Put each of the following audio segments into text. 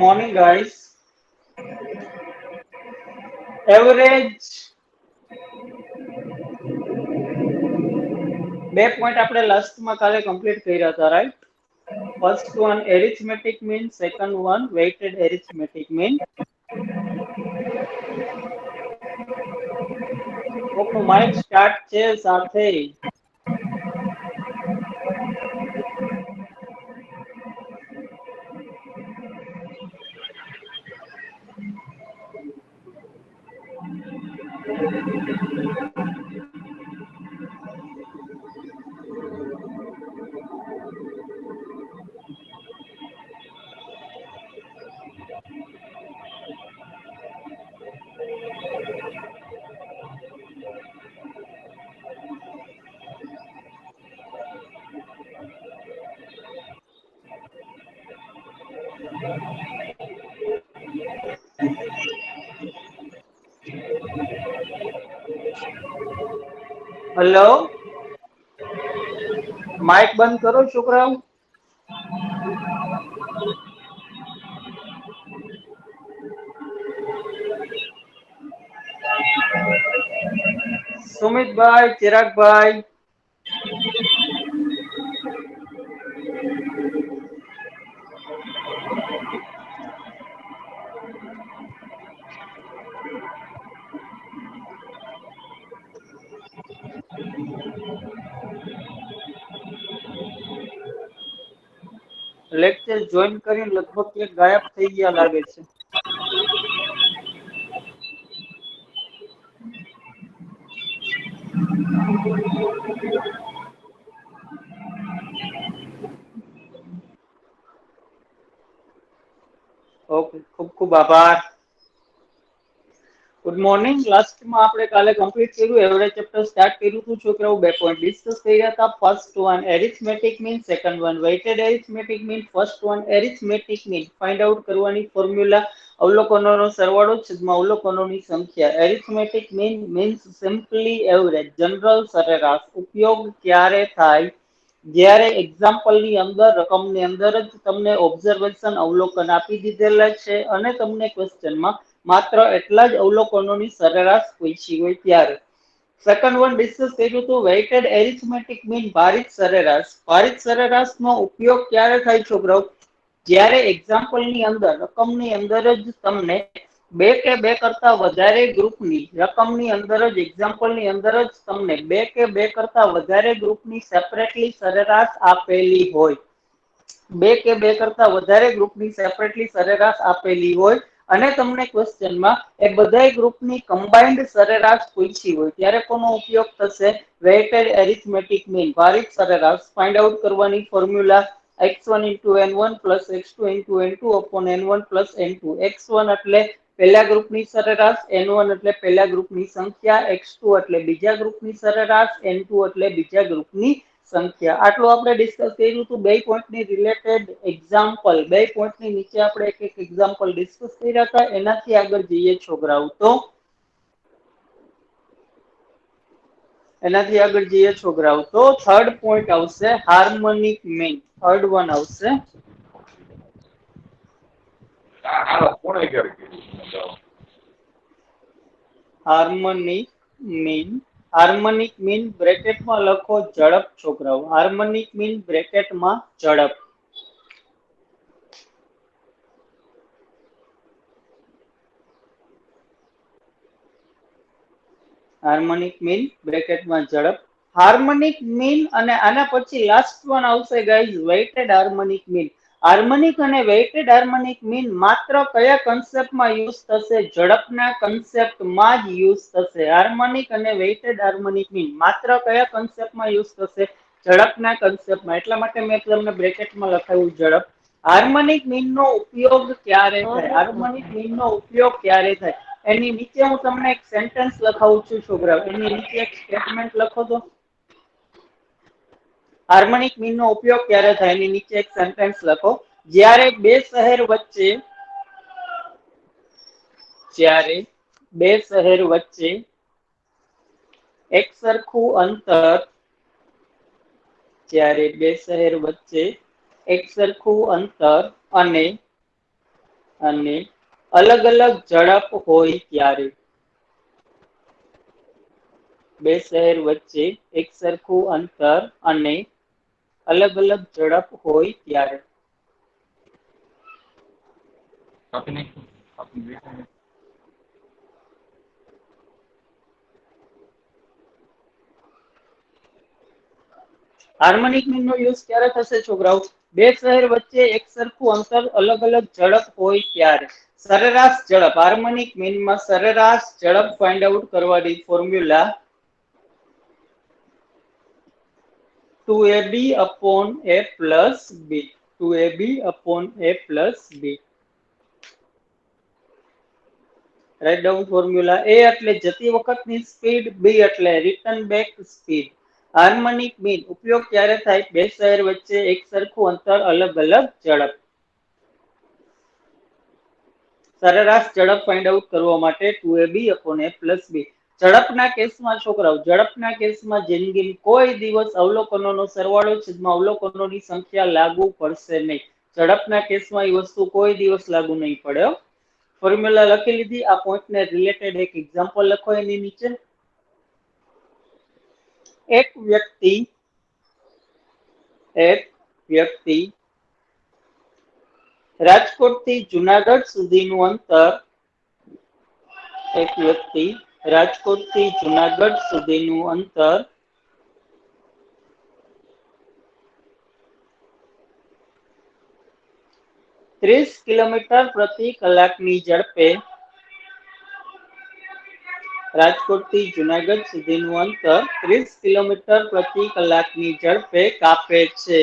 morning, guys. Average બે point આપણે લાસ્ટમાં કાલે કમ્પ્લીટ કર્યા હતા, right? First one arithmetic mean, second one weighted arithmetic mean. કોકનું માઇક સ્ટાર્ટ છે સાથે. હેલો, માઇક બંધ કરો છોકરાઓ. સુમિતભાઈ, ચિરાગભાઈ, લેક્ચર જોઈન કરીને લગભગ એક ગાયબ થઈ ગયા લાગે છે. ઓકે, ખૂબ ખૂબ આભાર. Good morning. લાસ્ટમાં આપણે કાલે કમ્પ્લીટ કર્યું, એવરેજ ચેપ્ટર સ્ટાર્ટ કર્યું હતું છોકરાઓ. બે પોઈન્ટ ડિસ્કસ કર્યા હતા. First one arithmetic mean, second one weighted arithmetic mean. First one arithmetic mean find out કરવાની ફોર્મ્યુલા અવલોકનોનો સરવાળો છેદમાં અવલોકનોની સંખ્યા. Arithmetic mean means simply average, general સરેરાશ. ઉપયોગ ક્યારે થાય? જ્યારે એક્ઝામ્પલની અંદર રકમની અંદર જ તમને ઓબ્ઝર્વેશન અવલોકન આપી દીધેલા છે અને તમને ક્વેશ્ચનમાં માત્ર એટલા જ અવલોકનોની સરેરાશ પૂછી હોય ત્યારે. સેકન્ડ વન ડિસ્કસ કર્યું હતું વેઇટેડ એરિથમેટિક મીન ભારિત સરેરાશ. ભારિત સરેરાશનો ઉપયોગ ક્યારે થાય છોકરાઓ? જ્યારે એક્ઝામ્પલની અંદર રકમની અંદર જ તમને બે કે બે કરતા વધારે ગ્રુપની રકમની અંદર જ એક્ઝામ્પલની અંદર જ તમને બે કે બે કરતા વધારે ગ્રુપની સેપરેટલી સરેરાશ આપેલી હોય. બે કે બે કરતા વધારે ગ્રુપની સેપરેટલી સરેરાશ આપેલી હોય અને તમને ક્વેશ્ચનમાં એ બધા ગ્રુપની કમ્બાઇન્ડ સરેરાશ પૂછી હોય ત્યારે કોનો ઉપયોગ થશે? વેઇટેડ એરિથમેટિક મીન ભારિત સરેરાશ ફાઇન્ડ આઉટ કરવાની formula x1 * n1 + x2 * n2 upon n1 + n2. x1 એટલે પહેલા ગ્રુપની સરેરાશ, n1 એટલે પહેલા ગ્રુપની સંખ્યા, x2 એટલે બીજા ગ્રુપની સરેરાશ, n2 એટલે બીજા ગ્રુપની સંખ્યા. આટલું આપણે ડિસ્કસ કર્યું હતું. બે પોઈન્ટની રિલેટેડ એક્ઝામ્પલ, બે પોઈન્ટની નીચે આપણે એક એક એક્ઝામ્પલ ડિસ્કસ કર્યા હતા. એનાથી આગળ જઈએ છોકરાઓ તો થર્ડ પોઈન્ટ આવશે હાર્મોનિક મીન. થર્ડ વન આવશે હાર્મોનિક મીન. હાર્મોનિક મીન બ્રેકેટમાં લખો ઝડપ છોકરાઓ. હાર્મોનિક મીન બ્રેકેટમાં ઝડપ. હાર્મોનિક મીન બ્રેકેટમાં ઝડપ. હાર્મોનિક મીન અને આના પછી લાસ્ટ વન આવશે guys weighted harmonic mean. Harmonic અને વેઇટેડ હાર્મોનિક મીન માત્ર કયા કન્સેપ્ટમાં યુઝ થશે? ઝડપના કન્સેપ્ટમાં જ યુઝ થશે. હાર્મોનિક અને વેઇટેડ હાર્મોનિક મીન માત્ર કયા કન્સેપ્ટમાં યુઝ થશે? ઝડપના કન્સેપ્ટમાં. એટલા માટે મેં તમને બ્રેકેટમાં લખાવ્યું ઝડપ. હાર્મોનિક મીનનો ઉપયોગ ક્યારે થાય? હાર્મોનિક મીનનો ઉપયોગ ક્યારે થાય? એની નીચે હું તમને એક સેન્ટેન્સ લખાવું છું છોકરાઓ. એની નીચે એક સ્ટેટમેન્ટ લખો તો. હાર્મોનિક મીનનો ઉપયોગ ક્યારે થાય? એની નીચે એક સેન્ટેન્સ લખો. જ્યારે બે શહેર વચ્ચે એક સરખું અંતર અને અને અલગ અલગ ઝડપ હોય ત્યારે બે શહેર વચ્ચે એક સરખું અંતર અને અલગ અલગ ઝડપ હોય ત્યારે હાર્મોનિક મીન નો યુઝ ક્યારે થશે છોકરાઓ? બે શહેર વચ્ચે એક સરખું અંતર અલગ અલગ ઝડપ હોય ત્યારે. સરેરાશ ઝડપ હાર્મોનિક મીનમાં સરેરાશ ઝડપ ફાઇન્ડ આઉટ કરવાની formula 2ab upon a plus b. 2ab upon a plus b. Write down formula. a એટલે જતી વખતની સ્પીડ, b એટલે return back speed. Harmonic mean ઉપયોગ ક્યારે થાય? બે શહેર વચ્ચે એક સરખું અંતર અલગ અલગ ઝડપ. સરેરાશ ઝડપ ફાઇન્ડ આઉટ કરવા માટે 2ab upon a plus b. ઝડપના કેસમાં છોકરાઓ, ઝડપના કેસમાં જિંદગી કોઈ દિવસ અવલોકનોનો સરવાળો છેદમાં અવલોકનોની સંખ્યા લાગુ પડશે નહીં. ઝડપના કેસમાં એ વસ્તુ કોઈ દિવસ લાગુ નહીં પડે. ફોર્મ્યુલા લખી લીધી. આ પોઈન્ટને રિલેટેડ એક એક્ઝામ્પલ લખો એની નીચે. એક વ્યક્તિ રાજકોટ થી જુનાગઢ સુધીનું અંતર 30 કિલોમીટર પ્રતિ કલાકની ઝડપે રાજકોટ થી જુનાગઢ સુધીનું અંતર 30 કિલોમીટર પ્રતિ કલાકની ઝડપે કાપે છે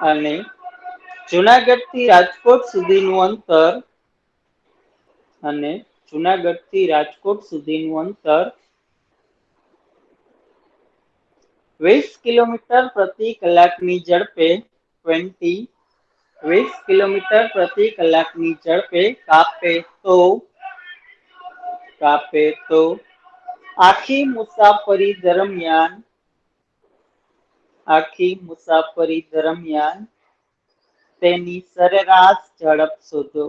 અને જુનાગઢ થી રાજકોટ સુધીનું અંતર 20 કિલોમીટર પ્રતિ કલાકની ઝડપે 20 કિલોમીટર પ્રતિ કલાકની ઝડપે કાપે તો આખી મુસાફરી દરમિયાન તેની સરેરાશ ઝડપ શોધો.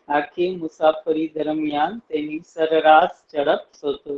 આખી મુસાફરી દરમિયાન તેની સરેરાશ ઝડપ શોધો.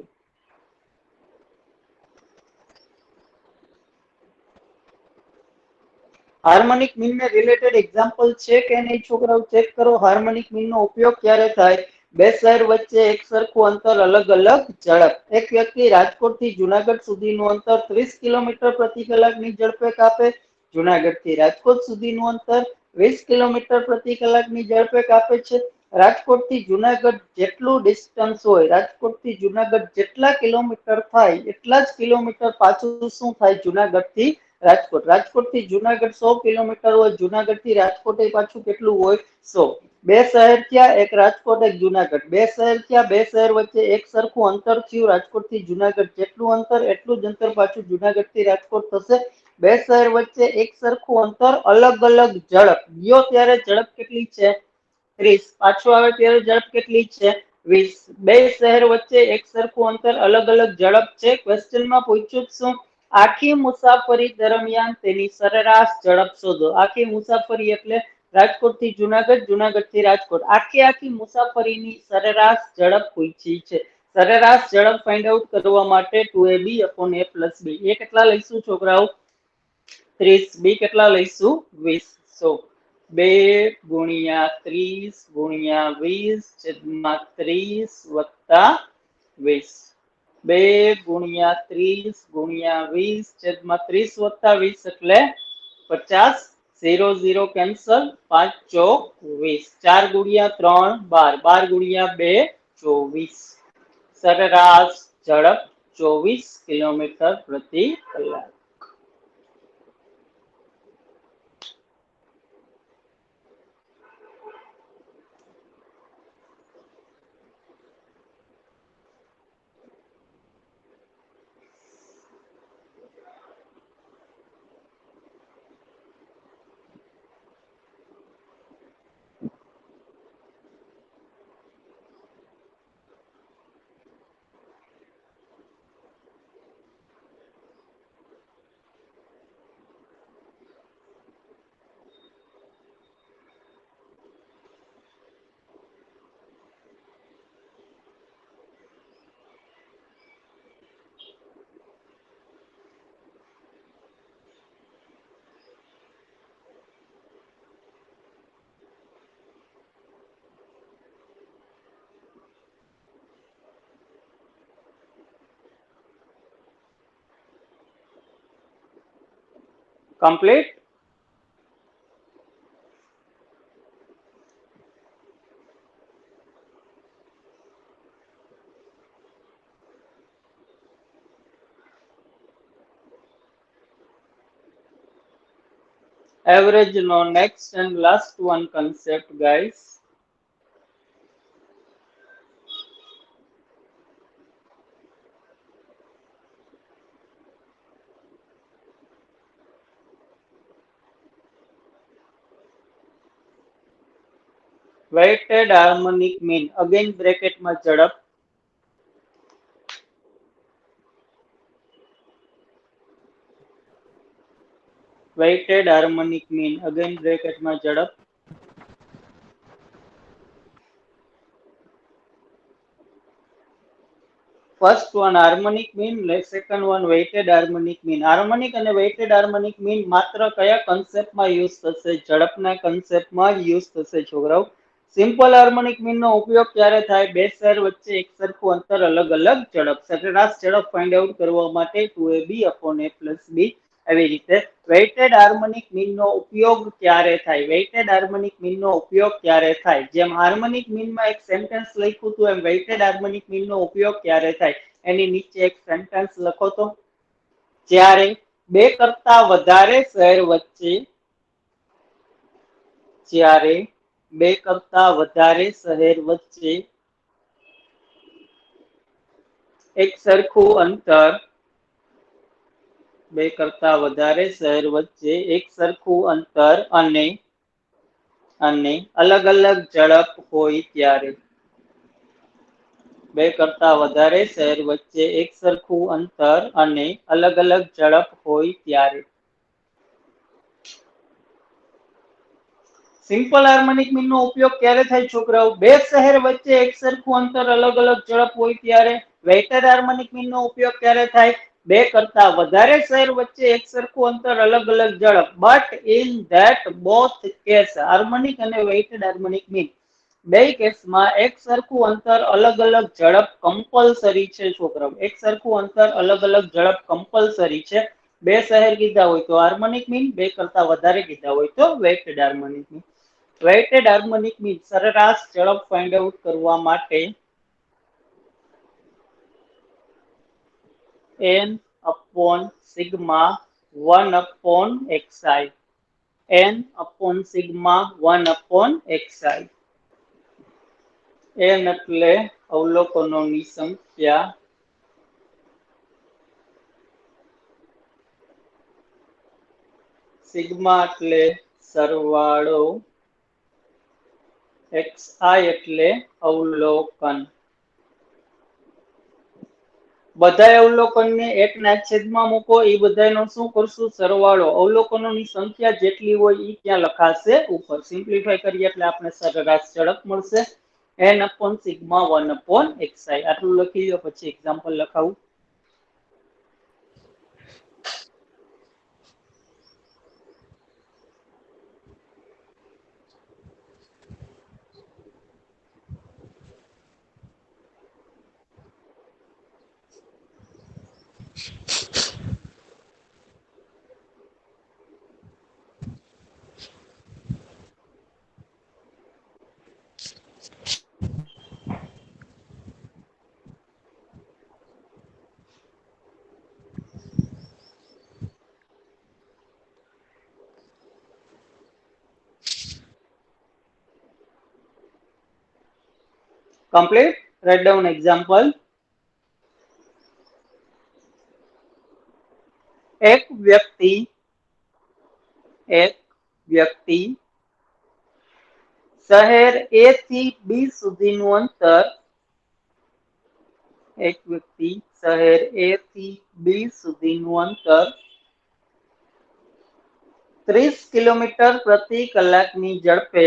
હાર્મોનિક મીન ને રિલેટેડ એક્ઝામ્પલ છે કે નહીં છોકરાઓ? ચેક કરો. હાર્મોનિક મીન નો ઉપયોગ ક્યારે થાય? બે શહેર વચ્ચે એક સરખું અંતર અલગ અલગ ઝડપ. એક વ્યક્તિ રાજકોટ થી જુનાગઢ સુધીનું અંતર 30 કિલોમીટર પ્રતિ કલાકની ઝડપે કાપે. જુનાગઢ થી રાજકોટ સુધીનું અંતર 20 કિલોમીટર પ્રતિ કલાકની ઝડપે કાપે છે. રાજકોટ થી જુનાગઢ જેટલું ડિસ્ટન્સ હોય, રાજકોટ થી જુનાગઢ જેટલા કિલોમીટર થાય એટલા જ કિલોમીટર પાછું શું થાય? જુનાગઢ થી રાજકોટ થી જુનાગઢ 100 કિલોમીટર હોય, જુનાગઢ થી રાજકોટ એ પાછું કેટલું હોય? 100. બે શહેર થયા, એક રાજકોટ એક જુનાગઢ. બે શહેર થયા, બે શહેર વચ્ચે એક સરખું અંતર થયું. રાજકોટ થી જુનાગઢ જેટલું અંતર એટલું જ અંતર પાછું જુનાગઢ થી રાજકોટ થશે. બે શહેર વચ્ચે એક સરખું અંતર અલગ અલગ ઝડપ. ગયો ત્યારે ઝડપ કેટલી છે? 30. પાછું આવે ત્યારે ઝડપ કેટલી છે? 20. બે શહેર વચ્ચે એક સરખું અંતર અલગ અલગ ઝડપ છે. ક્વેશ્ચનમાં પૂછ્યું શું? આખી મુસાફરી દરમિયાન તેની સરેરાશ ઝડપ શોધો. આખી મુસાફરી એટલે રાજકોટ થી જુનાગઢ, જુનાગઢ થી રાજકોટ. આખી મુસાફરીની સરેરાશ ઝડપ પૂછી છે. સરેરાશ ઝડપ ફાઇન્ડ આઉટ કરવા માટે 2ab upon a plus b. એ કેટલા લઈશું છોકરાઓ? 30. b કેટલા લઈશું? 20. 2 ગુણ્યા 30 ગુણ્યા 20 છેદમાં 30 વત્તા 20. 2 ગુણ્યા 30 ગુણ્યા 20 છેદમાં 30 વત્તા 20 એટલે 50. 0 0 કેન્સલ. 5 ચોક 20. 4 ગુણ્યા 3 12. 12 ગુણ્યા 2 24. સરેરાશ ઝડપ 24 કિલોમીટર પ્રતિ કલાક. Complete. Average no next and last one concept, guys. Weighted harmonic mean. Again bracket માં ઝડપ. Weighted harmonic mean. Again bracket માં ઝડપ. First one harmonic mean, second one weighted harmonic mean. Harmonic અને weighted harmonic mean માત્ર કયા કન્સેપ્ટમાં use થશે? ઝડપના કન્સેપ્ટમાં use થશે છોકરાઓ. સિમ્પલ હાર્મોનિક મીન નો ઉપયોગ ક્યારે થાય? બે શહેર વચ્ચે એક સરખું અંતર અલગ અલગ ઝડપ. સરેરાશ ઝડપ ફાઇન્ડ આઉટ કરવા માટે 2ab upon a plus b. એવી રીતે વેઇટેડ હાર્મોનિક મીન નો ઉપયોગ ક્યારે થાય? વેઇટેડ હાર્મોનિક મીન નો ઉપયોગ ક્યારે થાય? જેમ હાર્મોનિક મીન માં એક સેન્ટેન્સ લખ્યું હતું એમ વેઇટેડ હાર્મોનિક મીન નો ઉપયોગ ક્યારે થાય? એની નીચે એક સેન્ટેન્સ લખો તો. જ્યારે બે કરતા વધારે શહેર વચ્ચે, જ્યારે બે કરતા વધારે શહેર વચ્ચે એક સરખું અંતર, બે કરતા વધારે શહેર વચ્ચે એક સરખું અંતર અને અલગ અલગ ઝડપ હોય ત્યારે. બે કરતા વધારે શહેર વચ્ચે એક સરખું અંતર અને અલગ અલગ ઝડપ હોય ત્યારે. સિમ્પલ હાર્મોનિક મીન નો ઉપયોગ ક્યારે થાય છોકરાઓ? બે શહેર વચ્ચે એક સરખું અંતર અલગ અલગ ઝડપ હોય ત્યારે. વેઇટેડ હાર્મોનિક મીન નો ઉપયોગ ક્યારે થાય? બે કરતા વધારે શહેર વચ્ચે એક સરખું અંતર અલગ અલગ ઝડપ. But in that both case, harmonic અને વેઇટેડ હાર્મોનિક મીન બે કેસમાં એક સરખું અંતર અલગ અલગ ઝડપ કમ્પલસરી છે છોકરાઓ. એક સરખું અંતર અલગ અલગ ઝડપ કમ્પલસરી છે. બે શહેર કીધા હોય તો હાર્મોનિક મીન, બે કરતા વધારે કીધા હોય તો weighted harmonic mean. Weighted harmonic mean સરેરાશ ઝડપ ફાઇન્ડ આઉટ કરવા માટે n upon sigma 1 upon xi. n upon sigma 1 upon xi. n એટલે અવલોકનોની સંખ્યા, સિગ્મા એટલે સરવાળો, xi એટલે અવલોકન. બધા અવલોકનને એકના છેદમાં મૂકો, એ બધાનો શું કરશું? સરવાળો. અવલોકનોની સંખ્યા જેટલી હોય એ ત્યાં લખાશે ઉપર. સિમ્પ્લિફાય કરીએ એટલે આપણે સરેરાશ ઝડપ મળશે n upon sigma 1 upon xi. આટલું લખી લો, પછી example લખાવું. Complete. Write down example. એક વ્યક્તિ શહેર A થી B સુધીનું અંતર, એક વ્યક્તિ શહેર A થી B સુધીનું અંતર 30 કિલોમીટર પ્રતિ કલાકની ઝડપે,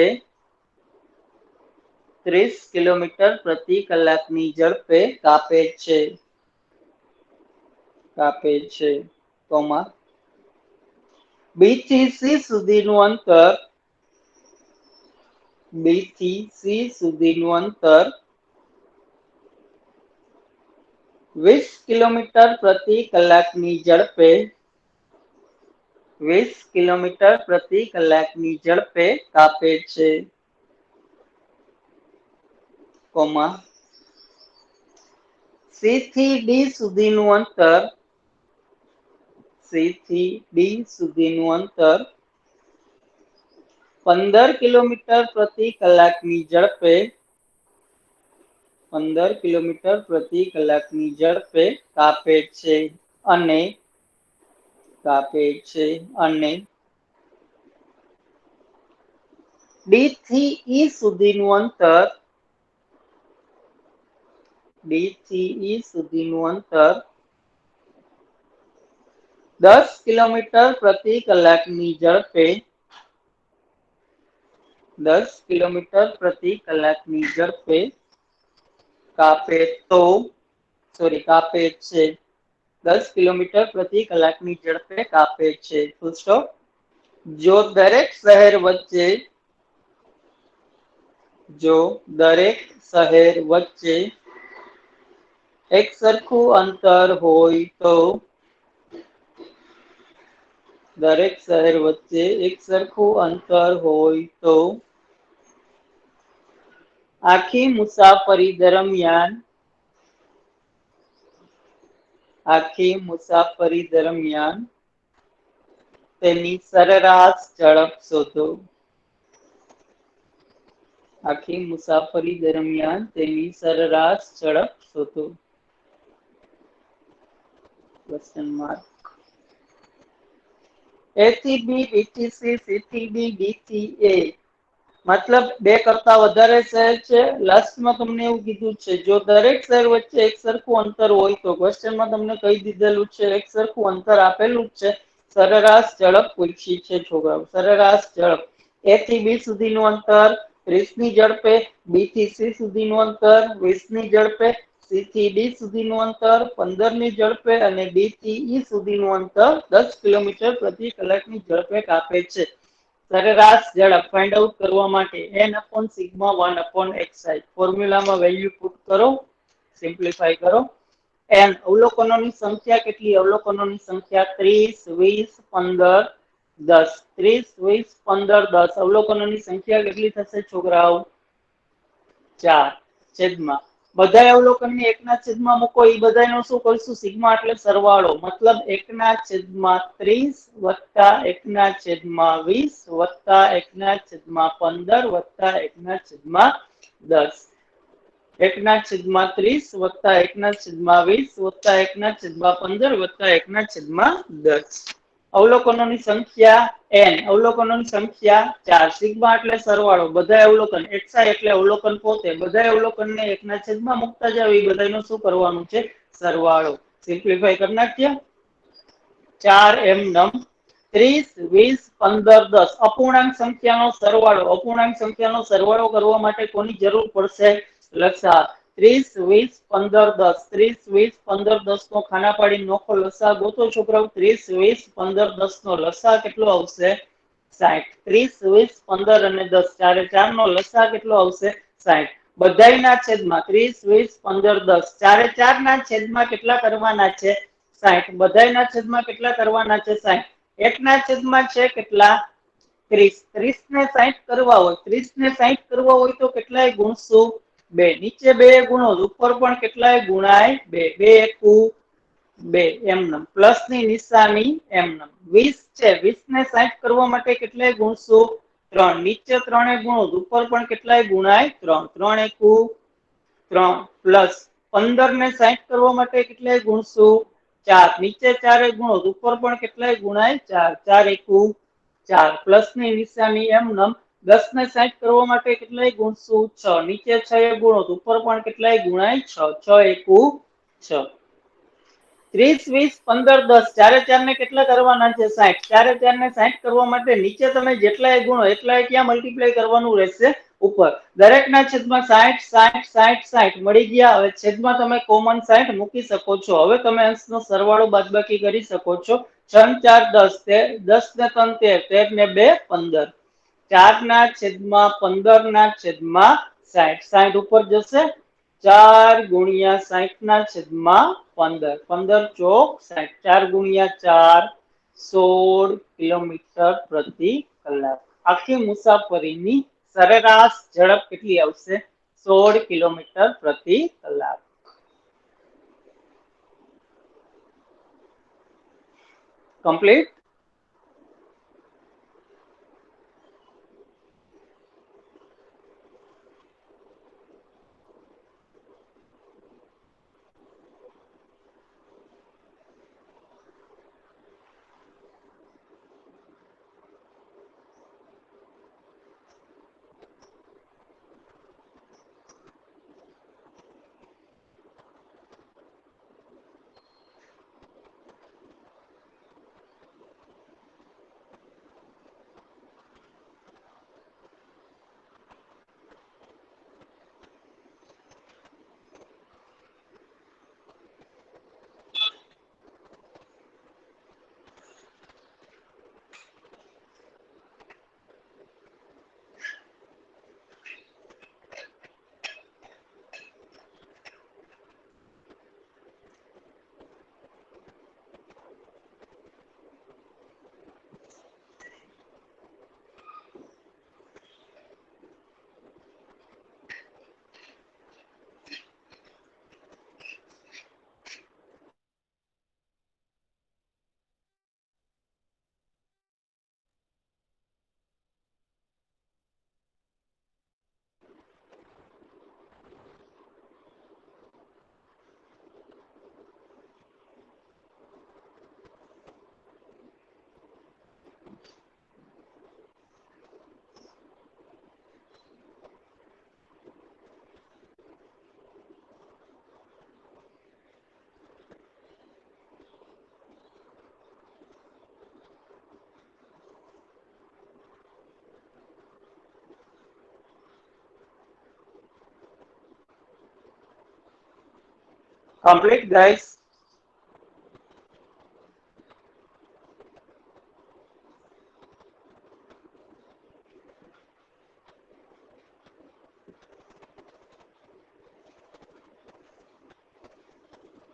30 કિલોમીટર પ્રતિ કલાકની ઝડપે કાપે છે. કોમા B થી C સુધીનું અંતર, B થી C સુધીનું અંતર 20 કિલોમીટર પ્રતિ કલાકની ઝડપે, 20 કિલોમીટર પ્રતિ કલાકની ઝડપે કાપે છે. કોમા સી થી ડી સુધીનું અંતર સી થી ડી સુધીનું અંતર 15 કિલોમીટર પ્રતિ કલાકની ઝડપે 15 કિલોમીટર પ્રતિ કલાકની ઝડપે કાપે છે અને ડી થી ઈ સુધીનું અંતર 10 કિલોમીટર પ્રતિ કલાકની ઝડપે 10 કિલોમીટર પ્રતિ કલાકની ઝડપે કાપે છે. 10 કિલોમીટર પ્રતિ કલાકની ઝડપે કાપે છે. Full stop. જો દરેક શહેર વચ્ચે એક સરખું અંતર હોય તો આખી મુસાફરી દરમિયાન તેની સરેરાશ ઝડપ શોધો. Question mark. એ થી બી, બી થી સી, સી થી ડી, ડી થી એ. મતલબ બે કરતા વધારે શહેર છે. લાસ્ટમાં તમને એવું કીધું છે જો દરેક શહેર વચ્ચે એક સરખું અંતર હોય તો ક્વેશ્ચનમાં તમને કહી દીધેલું છે એક સરખું અંતર આપેલું જ છે. સરેરાશ ઝડપ પૂછી છે છોકરાઓ. સરેરાશ ઝડપ એ થી બી સુધીનું અંતર 30 ની ઝડપે, બી થી સી સુધીનું અંતર 20 ની ઝડપે, સી થી ડી સુધીનું અંતર 15 ની ઝડપે અને ડી થી ઈ સુધીનું અંતર 10 કિલોમીટર પ્રતિ કલાકની ઝડપે કાપે છે. સરેરાશ ઝડપ ફાઇન્ડ આઉટ કરવા માટે n/σ1/xi ફોર્મ્યુલામાં વેલ્યુ પુટ કરો, સિમ્પ્લિફાય કરો. n અવલોકનોની સંખ્યા કેટલી? અવલોકનોની સંખ્યા 30, 20, 15, 10. 30, 20, 15, 10 અવલોકનોની સંખ્યા કેટલી થશે છોકરાઓ? 4 છેદમાં બધા અવલોકનને એકના છેદમાં મૂકો. એ બધાનો શું કરશું? સિગ્મા એટલે સરવાળો. મતલબ 1/30 વત્તા 1/20 વત્તા 1/15 વત્તા 1/10. 1/30 વત્તા 1/20 વત્તા 1/15 વત્તા 1/10. અવલોકનોની સંખ્યા n, અવલોકનોની સંખ્યા 4. સિગ્મા એટલે સરવાળો. બધા અવલોકન, xi એટલે અવલોકન પોતે. બધા અવલોકનને એકના છેદમાં મૂકતા જાવ. એ બધાનો શું કરવાનું છે? સરવાળો. સિમ્પ્લિફાય કરી નાખીએ. 4 m નમ 30, 20, 15, 10 અપૂર્ણાંક સંખ્યાનો સરવાળો. અપૂર્ણાંક સંખ્યાનો સરવાળો કરવા માટે કોની જરૂર પડશે? લસા. 30, 20, 15, 10. 30, 20, 15, 10 નો ખાના પાડી નોખો લસા ગોતો છોકરાઓ. 30, 20, 15, 10 નો લસા કેટલો આવશે? 60. 30, 20, 15 અને 10 ચારે ચાર નો લસા કેટલો આવશે? 60. બધાયના છેદમાં 30, 20, 15, 10 ચારે ચાર ના છેદમાં કેટલા કરવાના છે? 60. બધાયના છેદમાં કેટલા કરવાના છે? 60. એકના છેદમાં છે કેટલા? 30. 30 ને 60 કરવા હોય, 30 ને 60 કરવા હોય તો કેટલાય ગુણશું? 2. નીચે 2 ગુણો, ઉપર પણ કેટલાય ગુણાય? 2. 2 એકુ 2 એમનમ. પ્લસ ની નિશાની એમનમ. 20 છે, 20 ને 60 કરવા માટે કેટલાય ગુણશું? 3. નીચે 3 ગુણો, ઉપર પણ કેટલાય ગુણાય? 3. 3 એકુ 3 પ્લસ 15 ને 60 કરવા માટે કેટલાય ગુણશું? 4. નીચે 4 ગુણો, ઉપર પણ કેટલાય ગુણાય? 4. 4 એકુ 4 પ્લસ ની નિશાની એમનમ. 10 ને 60 કરવા માટે કેટલાય ગુણશું? 6. નીચે 6 ગુણો, ઉપર પણ કેટલાય ગુણાય? 6. 6 એકુ 6. 30, 20, 15, 10 ચારે ચાર ને કેટલા કરવાના છે? 60. ચારે ચાર ને 60 કરવા માટે નીચે તમે જેટલાય ગુણો એટલાય ક્યાં મલ્ટીપ્લાય કરવાનું રહેશે? ઉપર. દરેકના છેદમાં 60, 60, 60, 60 મળી ગયા. હવે છેદમાં તમે કોમન 60 મૂકી શકો છો. હવે તમે અંશનો સરવાળો બાદબાકી કરી શકો છો. 6 4 10, 10 ને 3 13, 13 ને 2 15. 4 ના છેદમાં 15 ના છેદમાં 60. 60 ઉપર જશે. 4 ગુણ્યા 60 ના છેદમાં 15. 15 ચોક 60. 4 ગુણ્યા 4 16 કિલોમીટર પ્રતિ કલાક. આખી મુસાફરીની સરેરાશ ઝડપ કેટલી આવશે? 16 કિલોમીટર પ્રતિ કલાક. Complete. Complete guys.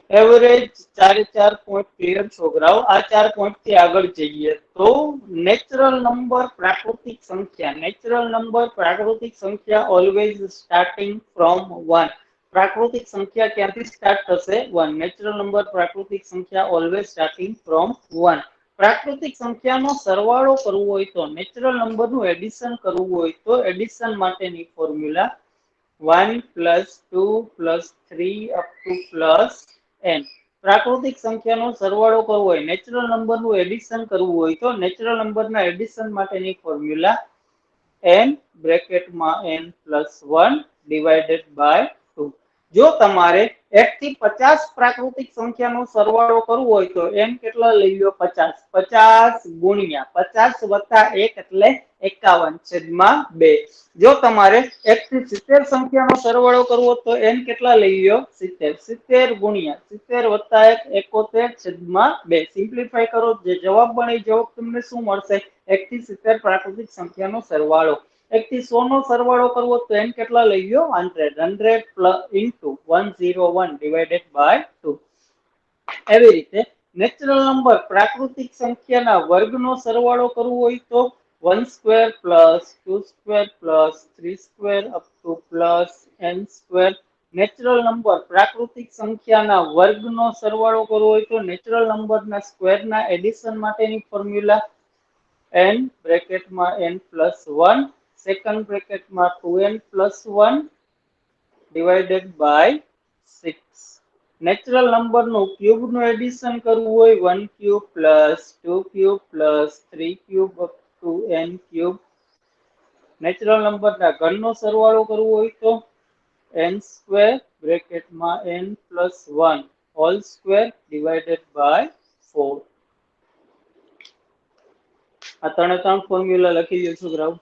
Average 4 point clear છોકરાઓ. આ 4 પોઈન્ટ થી આગળ જઈએ તો નેચરલ નંબર પ્રાકૃતિક સંખ્યા. નેચરલ નંબર પ્રાકૃતિક સંખ્યા ઓલવેઝ સ્ટાર્ટિંગ ફ્રોમ 1. પ્રાકૃતિક સંખ્યા ક્યાંથી સ્ટાર્ટ થશે? 1. નેચરલ નંબર પ્રાકૃતિક સંખ્યા ઓલવેઝ સ્ટાર્ટિંગ ફ્રોમ 1. પ્રાકૃતિક સંખ્યાનો સરવાળો કરવો હોય તો, નેચરલ નંબરનું એડિશન કરવું હોય તો એડિશન માટેની formula 1 + 2 + 3 up to plus n. પ્રાકૃતિક સંખ્યાનો સરવાળો કરવો હોય, નેચરલ નંબરનું એડિશન કરવું હોય તો નેચરલ નંબરના એડિશન માટેની ફોર્મ્યુલા n બ્રેકેટમાં n + 1 ડિવાઇડેડ બાય 2. જો તમારે 1 થી 50 પ્રાકૃતિક સંખ્યાનો સરવાળો કરવો હોય તો n કેટલા લઈ લો? 50. 50 ગુણ્યા 50 વત્તા 1 એટલે 51 છેદમાં 2. જો તમારે 1 થી 70 સંખ્યાનો સરવાળો કરવો તો n કેટલા લઈ લો? 70. 70 ગુણ્યા 70 વત્તા 1 71 છેદમાં 2. સિમ્પ્લિફાય કરો, જે જવાબ બને જવાબ તમને શું મળશે? 1 થી 70 પ્રાકૃતિક સંખ્યાનો સરવાળો. 1 થી 100 નો સરવાળો કરવો તો n કેટલા લઈ લો? 100. 100 into 101 ડિવાઇડેડ બાય 2. એવી રીતે નેચરલ નંબર પ્રાકૃતિક સંખ્યાના વર્ગનો સરવાળો કરવો હોય તો 1² + 2² + 3² up to plus n². Natural number પ્રાકૃતિક સંખ્યાના વર્ગનો સરવાળો કરવો હોય તો નેચરલ નંબરના સ્ક્વેરના એડિશન માટેની ફોર્મ્યુલા n બ્રેકેટમાં n + 1 સેકન્ડ બ્રેકેટમાં 2n + 1 ડિવાઇડેડ બાય 6. નેચરલ નંબરનું ક્યુબનું એડિશન કરવું હોય 1³ + 2³ + 3³ અપ ટુ n³. નેચરલ નંબરના ઘનનો સરવાળો કરવો હોય તો n² બ્રેકેટમાં n + 1 whole square divided by 4. આ 3 ફોર્મ્યુલા લખી લો છોકરાઓ.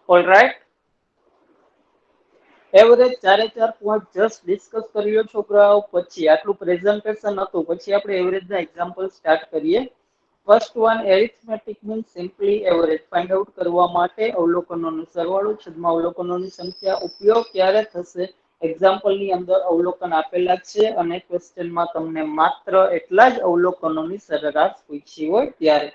ઓલરાઈટ, એવરેજ ચારે ચાર પોઈન્ટ જસ્ટ ડિસ્કસ કર્યો છોકરાઓ. પછી આટલું પ્રેઝન્ટેશન હતું, પછી આપણે એવરેજના એક્ઝામ્પલ સ્ટાર્ટ કરીએ. First one, arithmetic means simply average. Find out કરવા માટે અવલોકનોનો સરવાળો છેદમાં અવલોકનોની સંખ્યા. ઉપયોગ ક્યારે થશે? એક્ઝામ્પલની અંદર અવલોકન આપેલા છે અને ક્વેશ્ચનમાં તમને માત્ર એટલા જ અવલોકનોની સરેરાશ પૂછી હોય ત્યારે.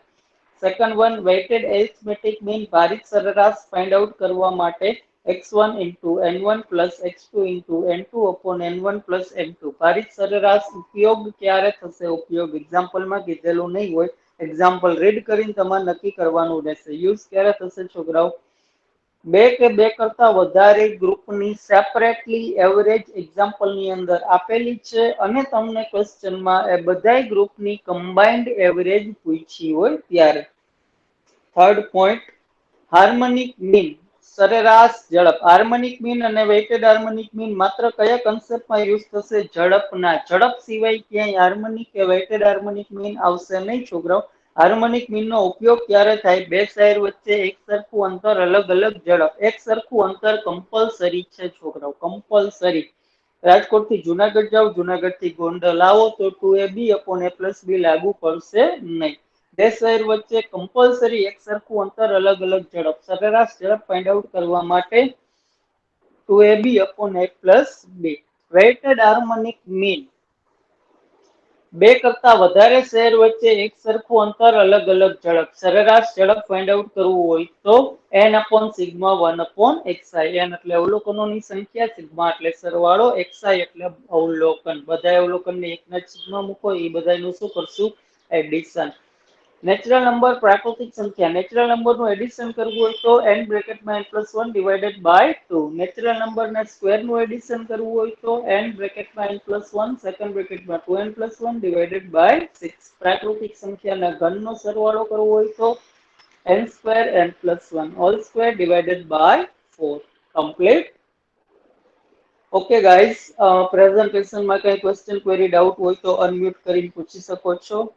Second one, weighted arithmetic mean ભારિત સરેરાશ ફાઇન્ડ આઉટ કરવા માટે x1 into n1 plus x2 into n2 upon n1 plus n2. ભારિત સરેરાશ ઉપયોગ ક્યારે થશે? ઉપયોગ એક્ઝામ્પલમાં કીધેલું નહીં હોય, એક્ઝામ્પલ રીડ કરીને તમારે નક્કી કરવાનું રહેશે. યુઝ ક્યારે થશે છોકરાઓ? બે કે બે કરતા વધારે ગ્રુપની સેપરેટલી એવરેજ એક્ઝામ્પલની અંદર આપેલી છે અને તમને ક્વેશ્ચનમાં એ બધાય ગ્રુપની કમ્બાઇન્ડ એવરેજ પૂછી હોય ત્યારે. થર્ડ પોઈન્ટ, હાર્મોનિક મીન સરેરાશ ઝડપ. હાર્મોનિક મીન અને વેઇટેડ હાર્મોનિક મીન માત્ર કયા કન્સેપ્ટમાં યુઝ થશે? ઝડપના. ઝડપ સિવાય ક્યાંય હાર્મોનિક કે વેઇટેડ હાર્મોનિક મીન આવશે નહીં છોકરાઓ. હાર્મોનિક મીનનો ઉપયોગ ક્યારે થાય? બે શહેર વચ્ચે એક સરખું અંતર, અલગ અલગ ઝડપ. એક સરખું અંતર કમ્પલસરી છે છોકરાઓ, કમ્પલસરી. રાજકોટ થી જુનાગઢ જાઓ, જુનાગઢ થી ગોંડલ આવો તો 2ab upon a plus b લાગુ પડશે નહીં. બે શહેર વચ્ચે કમ્પલસરી એક સરખું અંતર, અલગ અલગ ઝડપ. સરેરાશ ઝડપ ફાઇન્ડ આઉટ કરવા માટે 2ab upon a plus b. Weighted harmonic mean બે કરતા વધારે શહેર વચ્ચે એક સરખું અંતર, અલગ અલગ ઝડપ. સરેરાશ ઝડપ ફાઇન્ડ આઉટ કરવું હોય તો n upon sigma 1 upon xi. n એટલે અવલોકનોની સંખ્યા, સિગ્મા એટલે સરવાળો, xi એટલે અવલોકન. બધા અવલોકનને એકના સિગ્મા મૂકો, એ બધાનું શું કરશું? એડિશન. નેચરલ નંબર, પ્રાકૃતિક સંખ્યા. નેચરલ નંબરનું એડિશન કરવું હોય તો n બ્રેકેટમાં n+1 ડિવાઇડેડ બાય 2. નેચરલ નંબરના સ્ક્વેરનું એડિશન કરવું હોય તો n બ્રેકેટમાં n+1 સેકન્ડ બ્રેકેટમાં 2n+1 ડિવાઇડેડ બાય 6. પ્રાકૃતિક સંખ્યાના ઘનનો સરવાળો કરવો હોય તો n² n+1 whole square divided by 4. Complete. Okay guys, પ્રેઝન્ટેશનમાં કઈ ક્વેશ્ચન, ક્વેરી, ડાઉટ હોય તો અનમ્યુટ કરીને પૂછી શકો છો.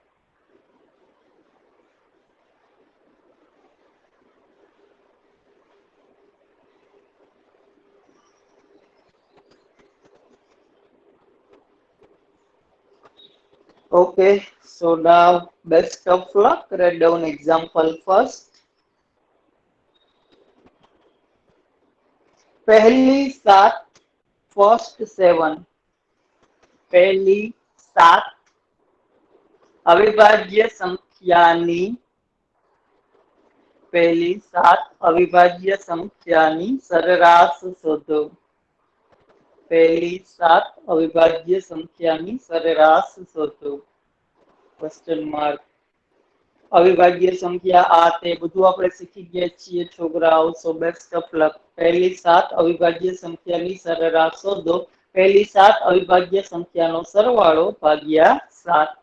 Okay, so now best of luck. Write down example first. પહેલી સાત, first 7. પહેલી સાત અવિભાજ્ય સંખ્યાની, પહેલી સાત અવિભાજ્ય સંખ્યાની સરેરાશ શોધો. પહેલી સાત અવિભાજ્ય સંખ્યાની સરેરાશ શોધો. Question mark. અવિભાજ્ય સંખ્યા આ તે બધું આપણે શીખી ગયા છીએ છોકરાઓ. સો બેસ્ટ ઓફ લક. પહેલી સાત અવિભાજ્ય સંખ્યાની સરેરાશ શોધો. પહેલી સાત અવિભાજ્ય સંખ્યાનો સરવાળો ભાગ્યા 7.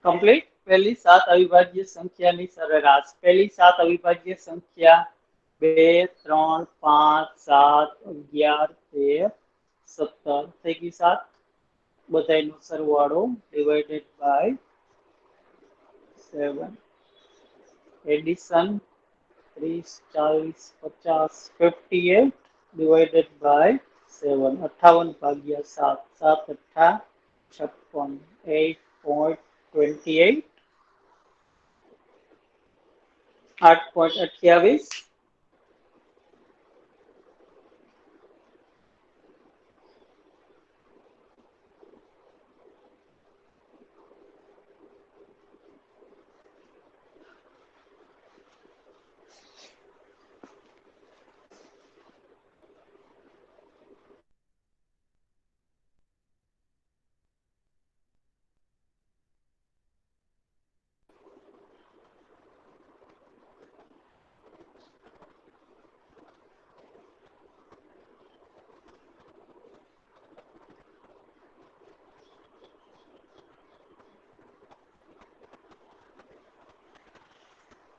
કમ્પ્લીટ. પહેલી સાત અવિભાજ્ય સંખ્યાની સરેરાશ. પહેલી સાત અવિભાજ્ય સંખ્યા 2 3 5 7 11 13 17 થઈ ગઈ 7. બધાયનો સરવાળો divided by 7. Addition 30 40 50 58 divided by 7. 58 ભાગ્યા 7. 7 અઠ્ઠા 56. 8.28. 8.28.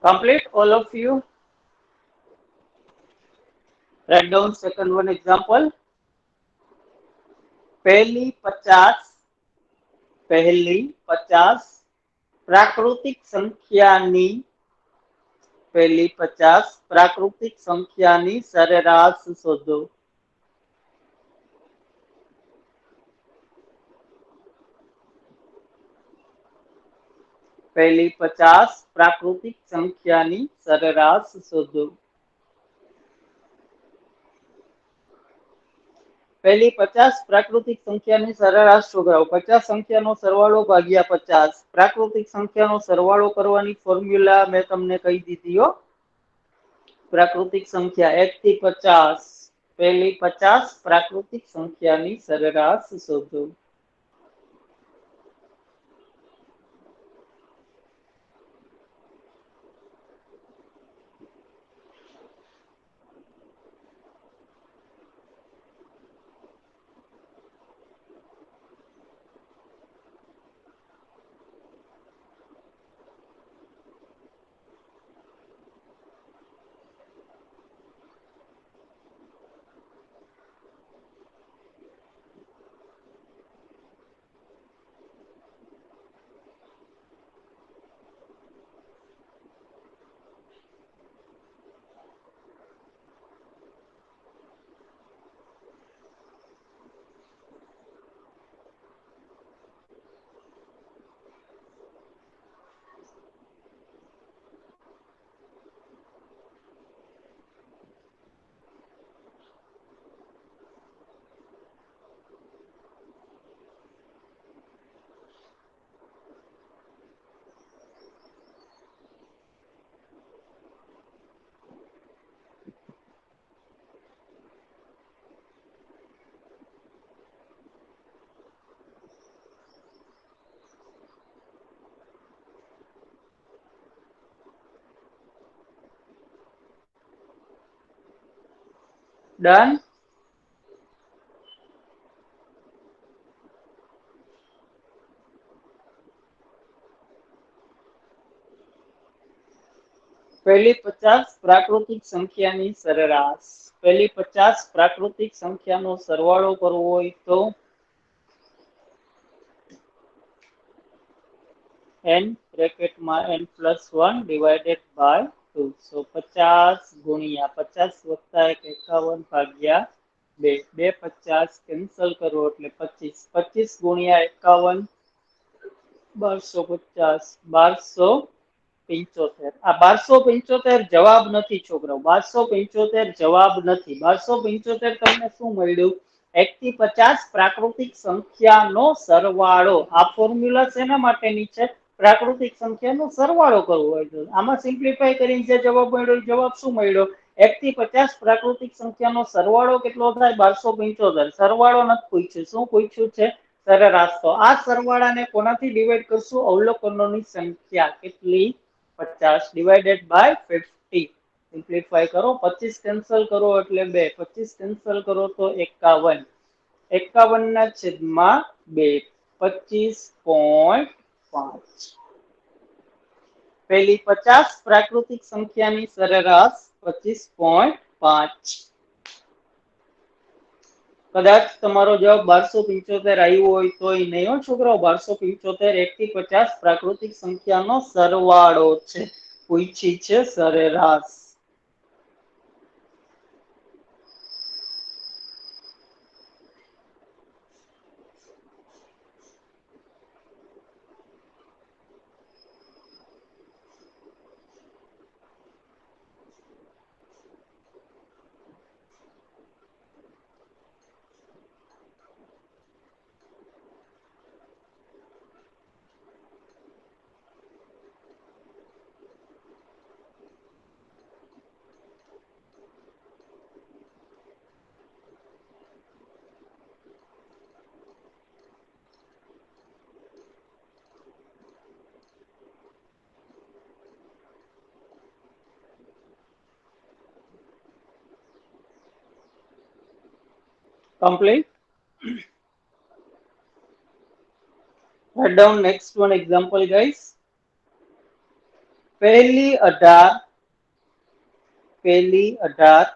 Complete, all of you. Write down second one example. पहली 50 प्राकृतिक संख्याની પહેલી 50 પ્રાકૃતિક સંખ્યાની સરેરાશ શોધો. પહેલી 50 પ્રાકૃતિક સંખ્યાની સરેરાશ શોધો. પહેલી 50 પ્રાકૃતિક સંખ્યાની સરેરાશ શોધો. 50 સંખ્યાનો સરવાળો ભાગ્યા 50. પ્રાકૃતિક સંખ્યાનો સરવાળો કરવાની ફોર્મ્યુલા મેં તમને કહી દીધી હો. પ્રાકૃતિક સંખ્યા 1 થી 50. પહેલી 50 પ્રાકૃતિક સંખ્યાની સરેરાશ શોધો. ડન. પહેલી 50 પ્રાકૃતિક સંખ્યાની સરેરાશ. પહેલી 50 પ્રાકૃતિક સંખ્યાનો સરવાળો કરવો હોય તો n બ્રેકેટમાં n+1 ડિવાઇડેડ બાય 2. સો 50 ગુણ્યા 50 વત્તા 1 51 ભાગ્યા 2. 2 50 કેન્સલ કરો એટલે 25. 25 ગુણ્યા 51 1250. 1275. આ 1275 જવાબ નથી છોકરાઓ. 1275 જવાબ નથી. 1275 તમને શું મળ્યું? 1 થી 50 પ્રાકૃતિક સંખ્યાનો સરવાળો. આ ફોર્મ્યુલા શેના માટેની છે? પ્રાકૃતિક સંખ્યાનો સરવાળો કરવો હોય તો. આમાં સિમ્પ્લિફાય કરીને જે જવાબ મળ્યો એ જવાબ શું મળ્યો? 1 થી 50 પ્રાકૃતિક સંખ્યાનો સરવાળો કેટલો થાય? 1275. સરવાળો નથી પૂછ્યું. શું પૂછ્યું છે? સરેરાશ. તો આ સરવાળાને કોનાથી ડિવાઈડ કરશું? અવલોકનોની સંખ્યા કેટલી? 50 ડિવાઇડેડ બાય 50. સિમ્પ્લિફાય કરો. 25 કેન્સલ કરો એટલે 2. 25 કેન્સલ કરો તો 51. 51 ના છેદમાં 2. 25.5. પહેલી 50 પ્રાકૃતિક સંખ્યાની સરેરાશ 25.5. કદાચ તમારો જવાબ 1275 આવ્યો હોય તોય નહીં હો છોકરાઓ. 1275 1 થી 50 પ્રાકૃતિક સંખ્યાનો સરવાળો છે. પૂછી છે સરેરાશ. Complete. Write down next one example, guys. પહેલી 18 પહેલી 18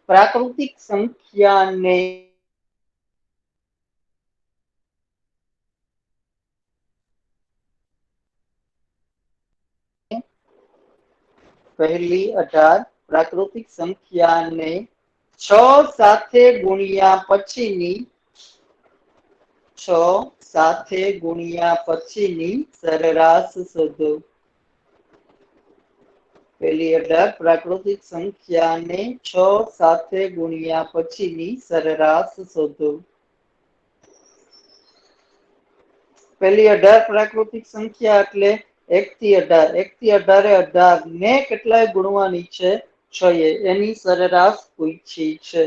પ્રાકૃતિક સંખ્યાને પહેલી 18 પ્રાકૃતિક સંખ્યાને 6 સાથે ગુણ્યા પછીની 6 સાથે ગુણ્યા પછીની સરેરાશ શોધો. પહેલી 18 પ્રાકૃતિક સંખ્યાને 6 સાથે ગુણ્યા પછીની સરેરાશ શોધો. પહેલી 18 પ્રાકૃતિક સંખ્યા એટલે 1 થી 18. 1 થી 18 18 ને કેટલાય ગુણવાની છે? 6 એની સરેરાશ પૂછી છે.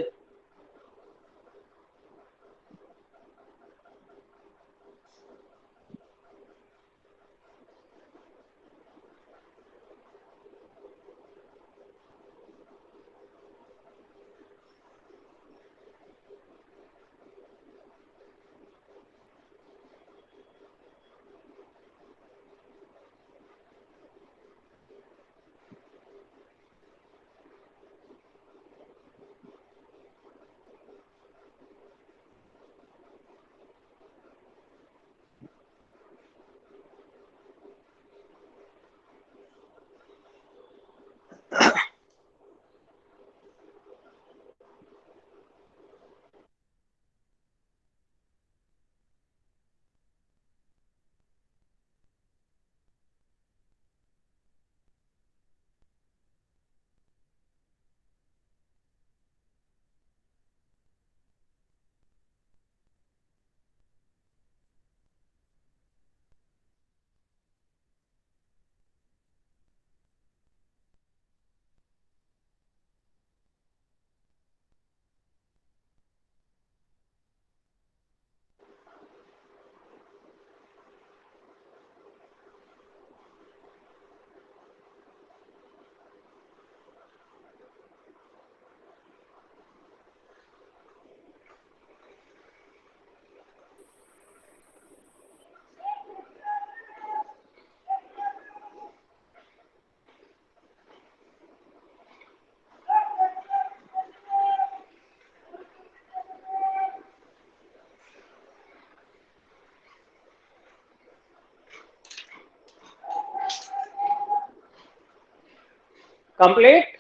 કમ્પ્લીટ.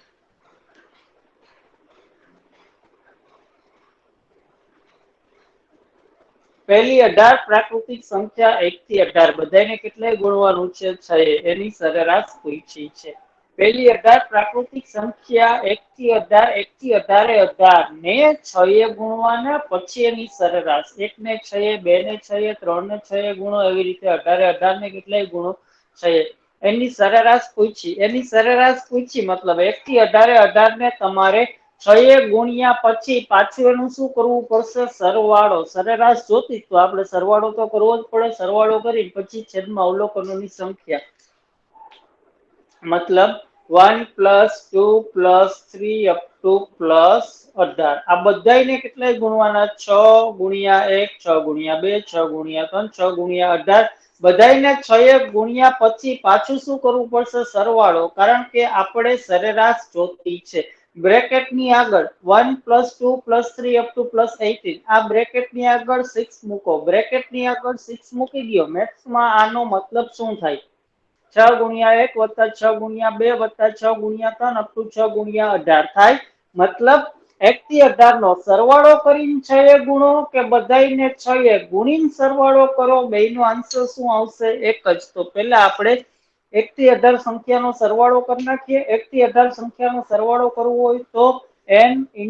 પહેલી 18 પ્રાકૃતિક સંખ્યા 1 થી 18 બધાને કેટલાય ગુણવાનું છે? 6 એની સરેરાશ પૂછી છે. પહેલી 18 પ્રાકૃતિક સંખ્યા 1 થી 18 1 થી 18 18 ને 6 ગુણવાના પછી એની સરેરાશ. 1 ને 6 2 ને 6 3 ને 6 ગુણો એવી રીતે 18 18 ને કેટલાય ગુણો? 6 એની સરેરાશ પૂછી. એની સરેરાશ પૂછી મતલબ 1 થી 18 18 ને તમારે 6 ગુણ્યા પછી પાછું એનું શું કરવું પડશે? સરવાળો. સરેરાશ જોતી તો આપણે સરવાળો તો કરવો જ પડે. સરવાળો કરી પછી છેદમાં અવલોકનોની સંખ્યા મતલબ 1 + 2 + 3 up to +18 આ બધાયને કેટલાય ગુણવાના? 6 ગુણ્યા 1 6 ગુણ્યા 2 6 ગુણ્યા 3 6 ગુણ્યા 18 બધાયને 6 ગુણ્યા પછી પાછું શું કરવું પડશે? સરવાળો. કારણ કે આપણે સરેરાશ જોતી છે. બ્રેકેટની આગળ 1 + 2 + 3 up to +18 આ બ્રેકેટની આગળ 6 મૂકો. બ્રેકેટની આગળ 6 મૂકી દો. મેથ્સમાં આનો મતલબ શું થાય? 6 ગુણ્યા 1 + 6 ગુણ્યા 2 + 6 ગુણ્યા 3 up to 6 ગુણ્યા 18 થાય. મતલબ 1 થી 18 નો સરવાળો કરીને 6 ગુણો કે બધાયને 6 ગુણીને સરવાળો કરો? બેયનો આન્સર શું આવશે? એક જ. તો પહેલા આપણે 1 થી 18 સંખ્યાનો સરવાળો કરી નાખીએ. 1 થી 18 સંખ્યાનો સરવાળો કરવો હોય તો n ×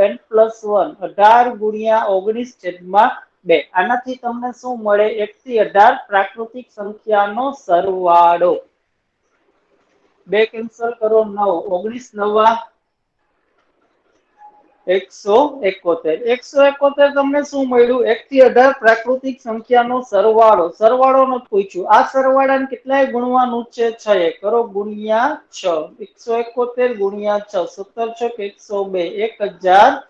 n + 1 18 ગુણ્યા 19 છેદમાં 2 આનાથી તમને શું મળે? 1 થી 18 પ્રાકૃતિક સંખ્યાનો સરવાળો. 2 કેન્સલ કરો 9 19 9 171 171 તમને શું મળ્યું? 1 થી 18 પ્રાકૃતિક સંખ્યાનો સરવાળો. સરવાળો નથી પૂછ્યું. આ સરવાળાને કેટલાય ગુણવાનું છે? 6 કરો ગુણ્યા 6 171 ગુણ્યા 6 17 6 102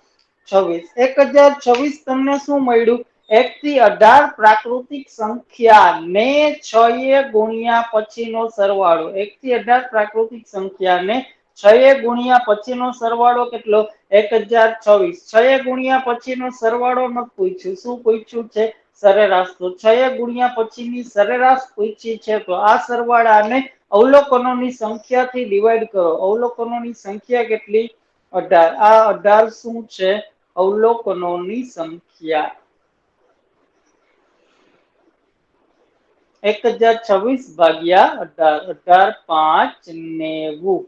1026 1026 તમને શું મળ્યું? 1 થી 18 પ્રાકૃતિક સંખ્યાને 6 એ ગુણ્યા પછીનો સરવાળો. 1 થી 18 પ્રાકૃતિક સંખ્યાને 6 એ ગુણ્યા પછીનો સરવાળો કેટલો? 1026. 6 એ ગુણ્યા પછીનો સરવાળો નથી પૂછ્યું. શું પૂછ્યું છે? સરેરાશ. તો 6 એ ગુણ્યા પછીની સરેરાશ પૂછી છે, તો આ સરવાળાને અવલોકનોની સંખ્યાથી ડિવાઈડ કરો. અવલોકનોની સંખ્યા કેટલી? 18. આ 18 શું છે? અવલોકનોની સંખ્યા. 1026 ભાગ્યા 18. 18 5 90.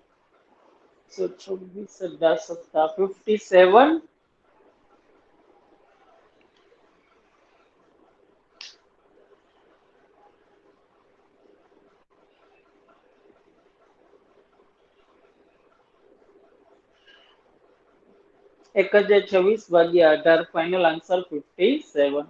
126 18 7 57. એક હજાર 26 ભાગ્યા 18. Final answer 57.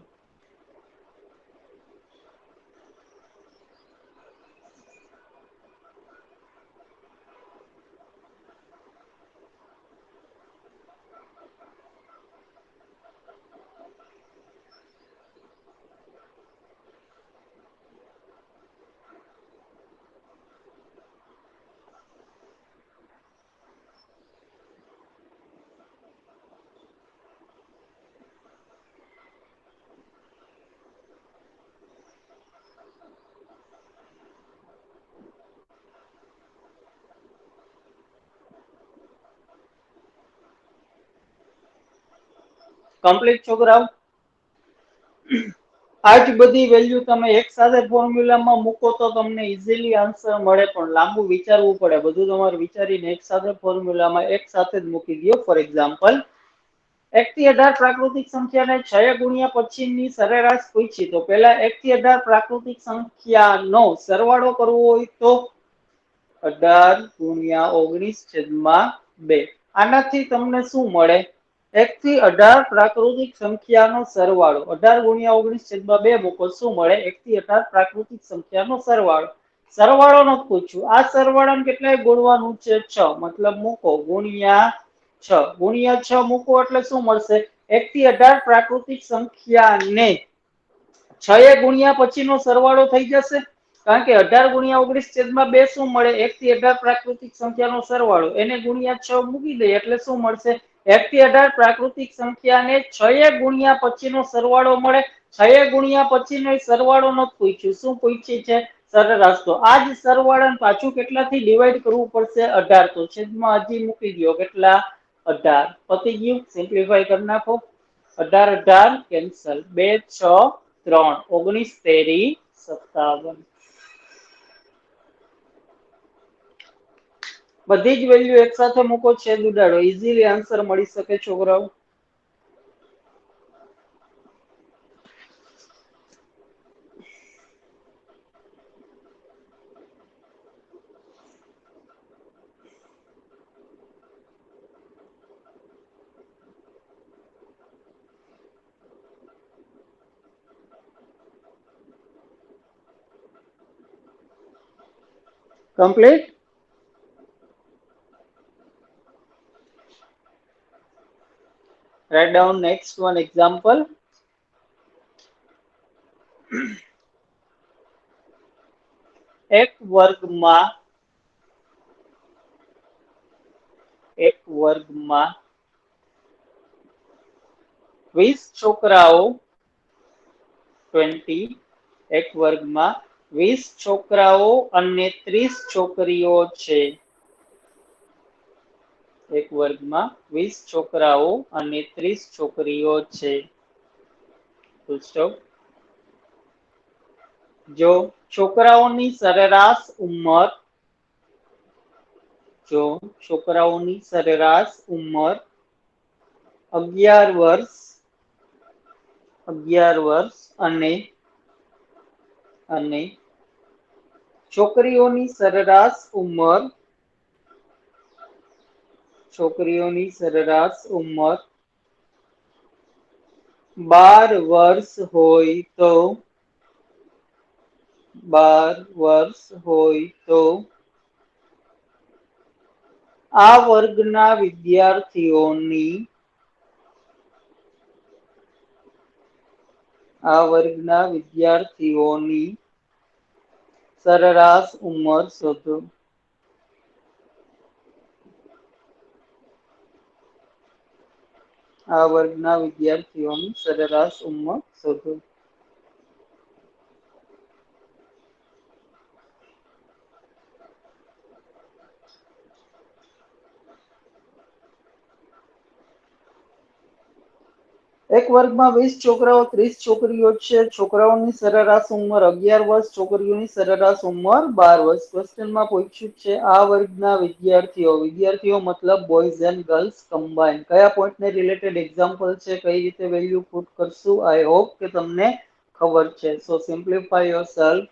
કમ્પ્લીટ છોકરાઓ? આજ બધી વેલ્યુ તમે એક સાથે ફોર્મ્યુલામાં મૂકો તો તમને ઇઝીલી આન્સર મળે, પણ લાંબુ વિચારવું પડે. બધું તમારે વિચારીને એક સાથે ફોર્મ્યુલામાં એક સાથે જ મૂકી દો. ફોર એક્ઝામ્પલ, 1 થી 18 પ્રાકૃતિક સંખ્યાને 6 ગુણ્યા પછીની સરેરાશ પૂછી, તો પહેલા 1 થી 18 પ્રાકૃતિક સંખ્યાનો સરવાળો કરવો હોય તો 18 ગુણ્યા 19/2. આનાથી તમને શું મળે? 1 થી 18 પ્રાકૃતિક સંખ્યાનો સરવાળો. 18 ગુણ્યા 19/2 મૂકો, શું મળે? 1 થી 18 પ્રાકૃતિક સંખ્યાનો સરવાળો. સરવાળો નથી પૂછ્યું. આ સરવાળાને કેટલાય ગુણવાનું છે? 6. મતલબ મૂકો ગુણ્યા 6. ગુણ્યા 6 મૂકો એટલે શું મળશે? 1 થી 18 પ્રાકૃતિક સંખ્યાને 6 એ ગુણ્યા પછીનો સરવાળો થઈ જશે. કારણ કે 18 ગુણ્યા 19/2 શું મળે? 1 થી 18 પ્રાકૃતિક સંખ્યાનો સરવાળો. એને ગુણ્યા 6 મૂકી દઈએ એટલે શું મળશે? 1 થી 18 પ્રાકૃતિક સંખ્યાને 6 એ ગુણ્યા પછીનો સરવાળો મળે. 6 એ ગુણ્યા પછીનો સરવાળો નથી પૂછ્યું. શું પૂછ્યું છે? સરેરાશ. તો આ જ સરવાળાને પાછું કેટલાથી ડિવાઈડ કરવું પડશે? 18. તો છેદમાં હજી મૂકી દો. કેટલા? 18. પતી ગયું. સિમ્પ્લિફાઈ કરી નાખો. 18 18 કેન્સલ. 2 6 3 19 13 57. બધી જ વેલ્યુ એક સાથે મૂકો, છેદ ઉડાડો. ઇઝીલી આન્સર મળી શકે છોકરાઓ. Complete? Write down next one example. એક વર્ગમાં 20 છોકરાઓ 20. એક વર્ગમાં 20 છોકરાઓ અને 30 છોકરીઓ છે. એક વર્ગમાં 20 છોકરાઓ અને 30 છોકરીઓ છે. જો છોકરાઓની સરેરાશ ઉંમર 11 વર્ષ અને છોકરીઓની સરેરાશ ઉંમર 12 વર્ષ હોય તો આ વર્ગના વિદ્યાર્થીઓની આ વર્ગના વિદ્યાર્થીઓની સરેરાશ ઉંમર શોધો. આ વર્ગના વિદ્યાર્થીઓની સરેરાશ ઉંમર શોધો. એક વર્ગમાં 20 છોકરાઓ 30 છોકરીઓ છે. છોકરાઓની સરેરાશ ઉંમર 11 વર્ષ, છોકરીઓની સરેરાશ ઉંમર 12 વર્ષ. ક્વેશ્ચનમાં પૂછ્યું છે આ વર્ગના વિદ્યાર્થીઓ મતલબ બોયઝ એન્ડ ગર્લ્સ કમ્બાઇન. કયા પોઈન્ટને રિલેટેડ એક્ઝામ્પલ છે, કઈ રીતે વેલ્યુ પુટ કરશું? આઈ હોપ કે તમને ખબર છે. So simplify yourself.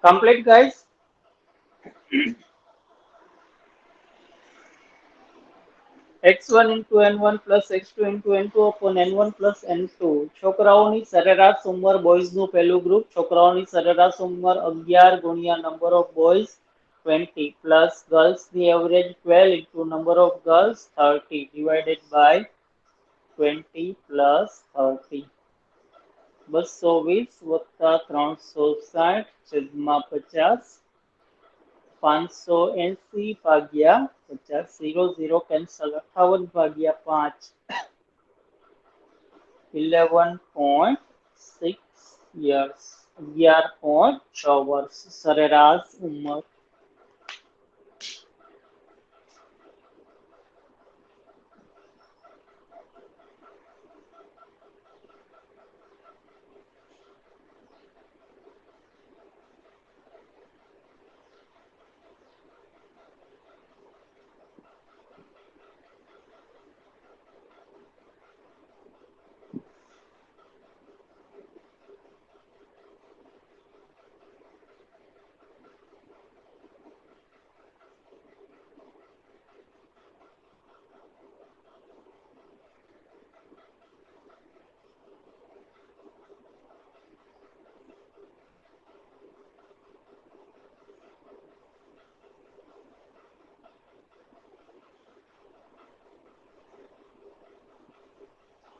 Complete, guys. x1 into n1 plus x2 into n2 upon n1 plus n2. છોકરાઓની સરેરાશ ઉંમર બોયઝનું પહેલું ગ્રુપ. છોકરાઓની સરેરાશ ઉંમર 11 ગુણ્યા નંબર ઓફ બોયઝ 20 પ્લસ ગર્લ્સની average 12 into number of girls 30 divided by 20 plus 30. 220 વત્તા 360 છેદમાં 50 580 ભાગ્યા 50 0 0 કેન્સલ 58 ભાગ્યા 5 11.6 years 11.6 વર્ષ સરેરાશ ઉંમર.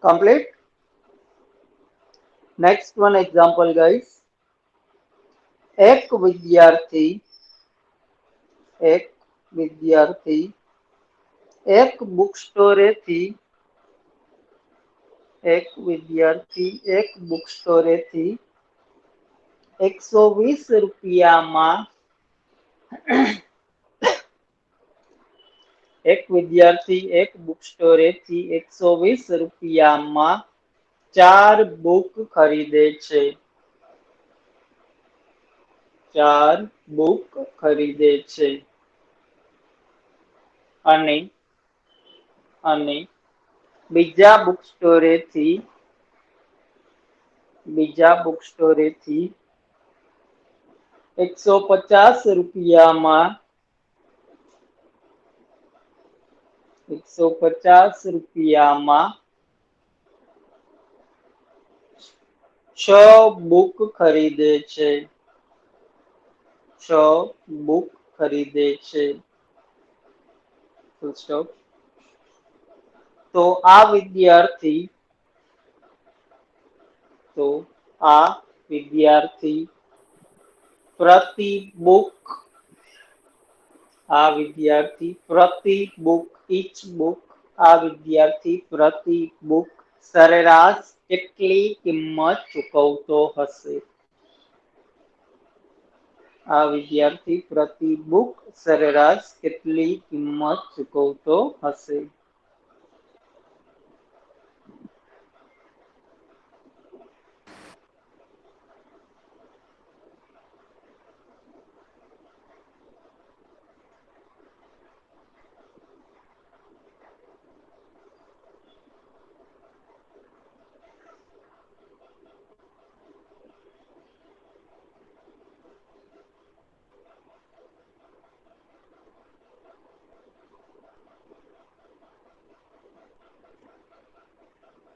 Complete. Next one example, guys. એક વિદ્યાર્થી એક બુક સ્ટોરેથી એક વિદ્યાર્થી એક બુક સ્ટોરેથી 120 રૂપિયામાં એક વિદ્યાર્થી એક બુક સ્ટોરેથી 120 રૂપિયામાં 4 બુક ખરીદે છે. 4 બુક ખરીદે છે અને બીજા બુક સ્ટોરેથી 150 રૂપિયામાં 6 બુક ખરીદે છે. 6 બુક ખરીદે છે. તો આ વિદ્યાર્થી પ્રતિ બુક આ વિદ્યાર્થી પ્રતિ બુક ઈચ બુક આ વિદ્યાર્થી પ્રતિ બુક સરેરાશ કેટલી કિંમત ચૂકવતો હશે? આ વિદ્યાર્થી પ્રતિ બુક સરેરાશ કેટલી કિંમત ચૂકવતો હશે?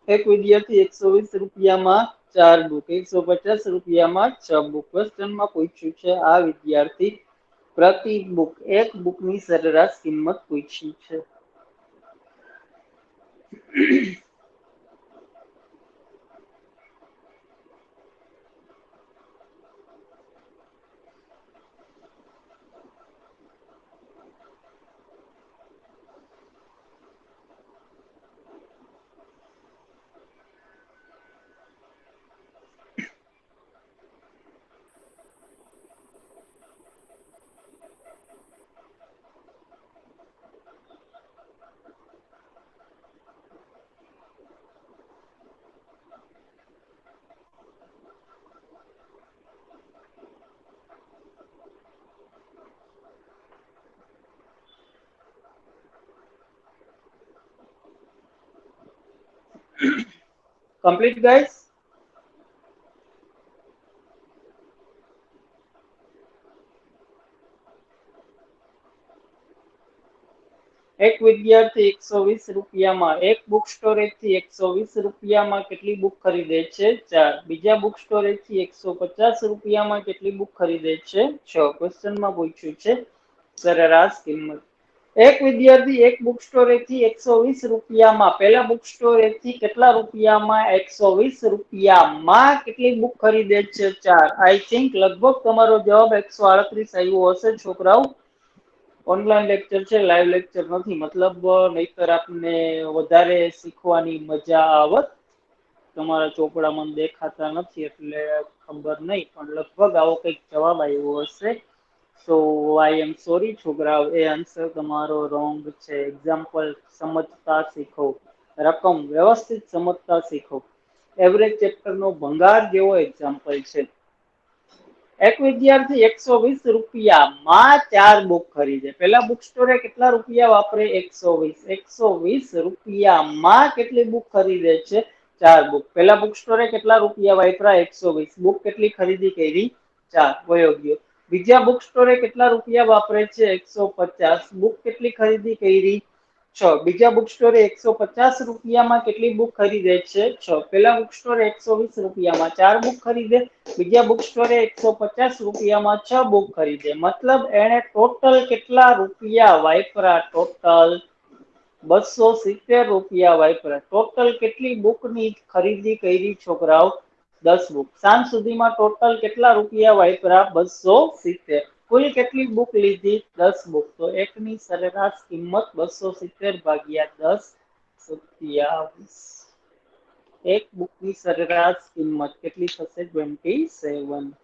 એક વિદ્યાર્થી 120 રૂપિયામાં 4 બુક 150 રૂપિયામાં 6 બુક ક્વેશ્ચનમાં પૂછ્યું છે આ વિદ્યાર્થી પ્રતિ બુક એક બુકની સરેરાશ કિંમત પૂછી છે. Complete guys? એક વિદ્યાર્થી 120 રૂપિયામાં એક બુક સ્ટોરેજથી 120 રૂપિયામાં કેટલી બુક ખરીદે છે? 4. બીજા બુક સ્ટોરેજથી 150 રૂપિયામાં કેટલી બુક ખરીદે છે? 6. ક્વેશ્ચનમાં પૂછ્યું છે સરેરાશ કિંમત. એક વિદ્યાર્થી એક બુક સ્ટોરેજથી 120 રૂપિયામાં પહેલા બુક સ્ટોરેજથી કેટલા રૂપિયામાં 120 રૂપિયામાં કેટલી બુક ખરીદે છે? 4. આઈ થિંક લગભગ તમારો જવાબ 138 આવ્યો હશે છોકરાઓ. ઓનલાઈન લેક્ચર છે, લાઈવ લેક્ચર નથી, મતલબ નહીતર આપને વધારે શીખવાની મજા આવત. તમારા ચોપડા મને દેખાતા નથી એટલે ખબર નહીં, પણ લગભગ આવો કંઈક જવાબ આવ્યો હશે. સો આઈ એમ સોરી છોકરાઓ, એ આન્સર તમારો રોંગ છે. એક્ઝામ્પલ સમજતા શીખો, રકમ વ્યવસ્થિત સમજતા શીખો. એવરેજ ચેપ્ટરનો ભંગાર જેવો એક્ઝામ્પલ છે. એક વિદ્યાર્થી 120 રૂપિયામાં 4 બુક ખરીદે. પેલા બુક સ્ટોરે કેટલા રૂપિયા વાપરે? 120. 120 રૂપિયામાં કેટલી બુક ખરીદે છે? 4 બુક. પેલા બુક સ્ટોરે કેટલા રૂપિયા વાપરા? 120. બુક કેટલી ખરીદી કરી? 4. વયો ગયો. બીજા બુક સ્ટોરે કેટલા રૂપિયા વાપરે છે? 150. બુક કેટલી ખરીદી કરી? 6. બીજા બુક સ્ટોરે 150 રૂપિયામાં કેટલી બુક ખરીદે છે? 6. પેલા બુક સ્ટોરે 120 રૂપિયામાં 4 બુક ખરીદે. બીજા બુક સ્ટોરે 150 રૂપિયામાં 6 બુક ખરીદે. મતલબ એને ટોટલ કેટલા રૂપિયા વાપરા? ટોટલ 270 રૂપિયા વાપરા. ટોટલ કેટલી બુકની ખરીદી કરી છોકરાઓ? 10 બુક. સાંજ સુધીમાં ટોટલ કેટલા રૂપિયા વાપરા? 270. કુલ કેટલી બુક લીધી? 10 બુક. તો એકની સરેરાશ કિંમત 270 ભાગ્યા 10 27. એક બુકની સરેરાશ કિંમત કેટલી થશે? 27.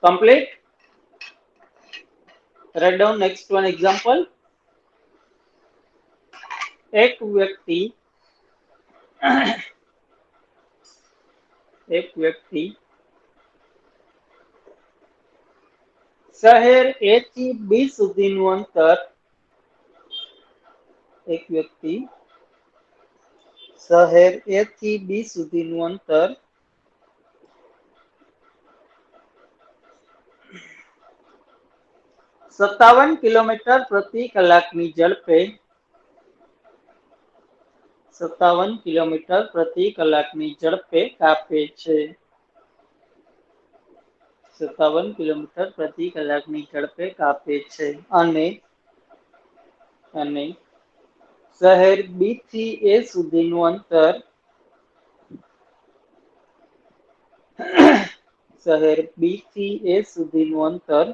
Complete. Write down next one example. एक व्यक्ति एक व्यक्ति શહેર A થી B સુધીનું અંતર એક વ્યક્તિ શહેર A થી B સુધીનું અંતર 57 કિલોમીટર પ્રતિ કલાકની ઝડપે 57 કિલોમીટર પ્રતિ કલાકની ઝડપે કાપે છે 57 કિલોમીટર પ્રતિ કલાકની ઝડપે કાપે છે અને શહેર બી થી એ સુધીનું અંતર શહેર બી થી એ સુધીનું અંતર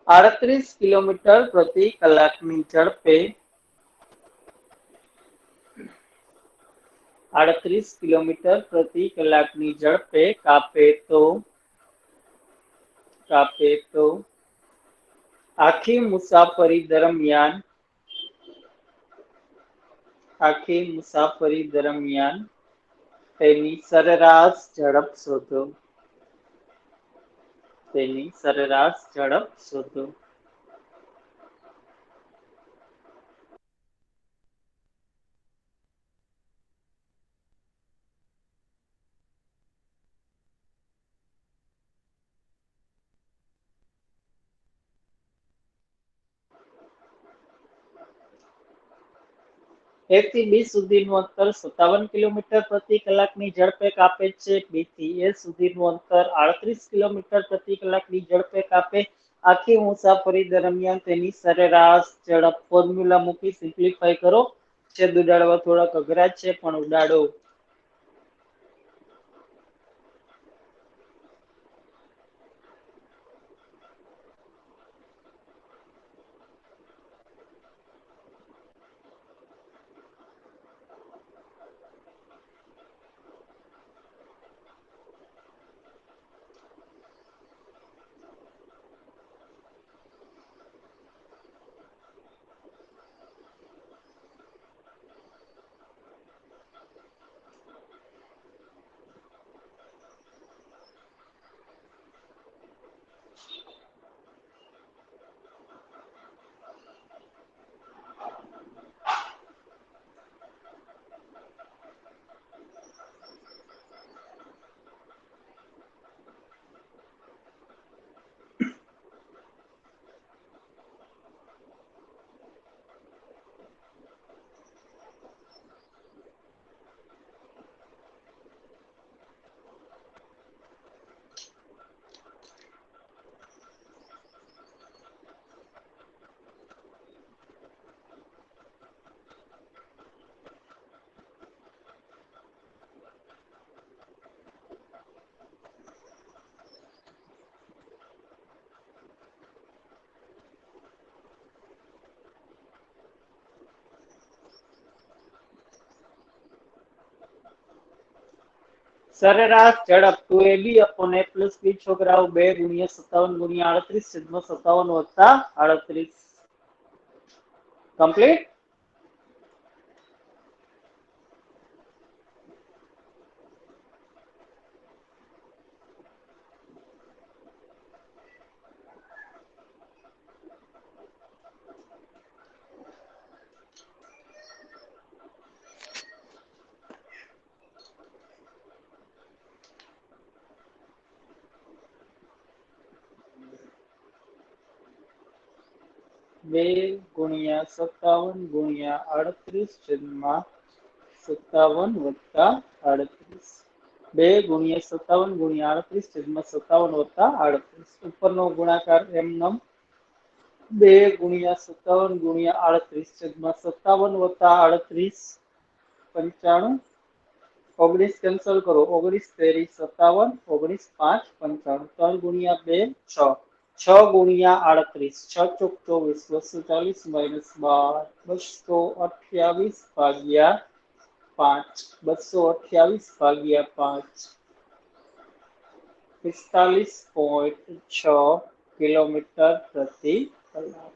38 કિલોમીટર પ્રતિ કલાકની ઝડપે 38 કિલોમીટર પ્રતિ કલાકની ઝડપે કાપે તો આખી મુસાફરી દરમિયાન તેની સરેરાશ ઝડપ શોધો A થી B સુધીનું અંતર 57 કિલોમીટર પ્રતિ કલાકની ઝડપે કાપે છે B થી A સુધીનું અંતર 38 કિલોમીટર પ્રતિ કલાકની ઝડપે કાપે આખી મુસાફરી દરમિયાન તેની સરેરાશ ઝડપ ફોર્મ્યુલા મૂકી સિમ્પ્લિફાય કરો છેદ ઉડાડવા થોડાક અઘરા છે પણ ઉડાડો સરેરાશ ઝડપ 2ab upon a plus b છોકરાઓ 2 ગુણ્યા 57 ગુણ્યા 38 છેદમાં 57 વત્તા 38 કમ્પ્લીટ 2 ગુણ્યા 57 ગુણ્યા 38 છેદમાં 57 વત્તા 38 2 ગુણ્યા 57 ગુણ્યા 38 છેદમાં 57 વત્તા 38 ઉપરનો ગુણાકાર એમનેમ 2 ગુણ્યા 57 ગુણ્યા 38 છેદમાં 57 વત્તા 38 95 19 કેન્સલ કરો 19 તેરી 57 19 5 55 3 ગુણ્યા 2 6 6 ગુણ્યા 38 6 ચોક 24 240 માઇનસ 12 228 ભાગ્યા 5 228 ભાગ્યા 5 45.6 કિલોમીટર પ્રતિ કલાક.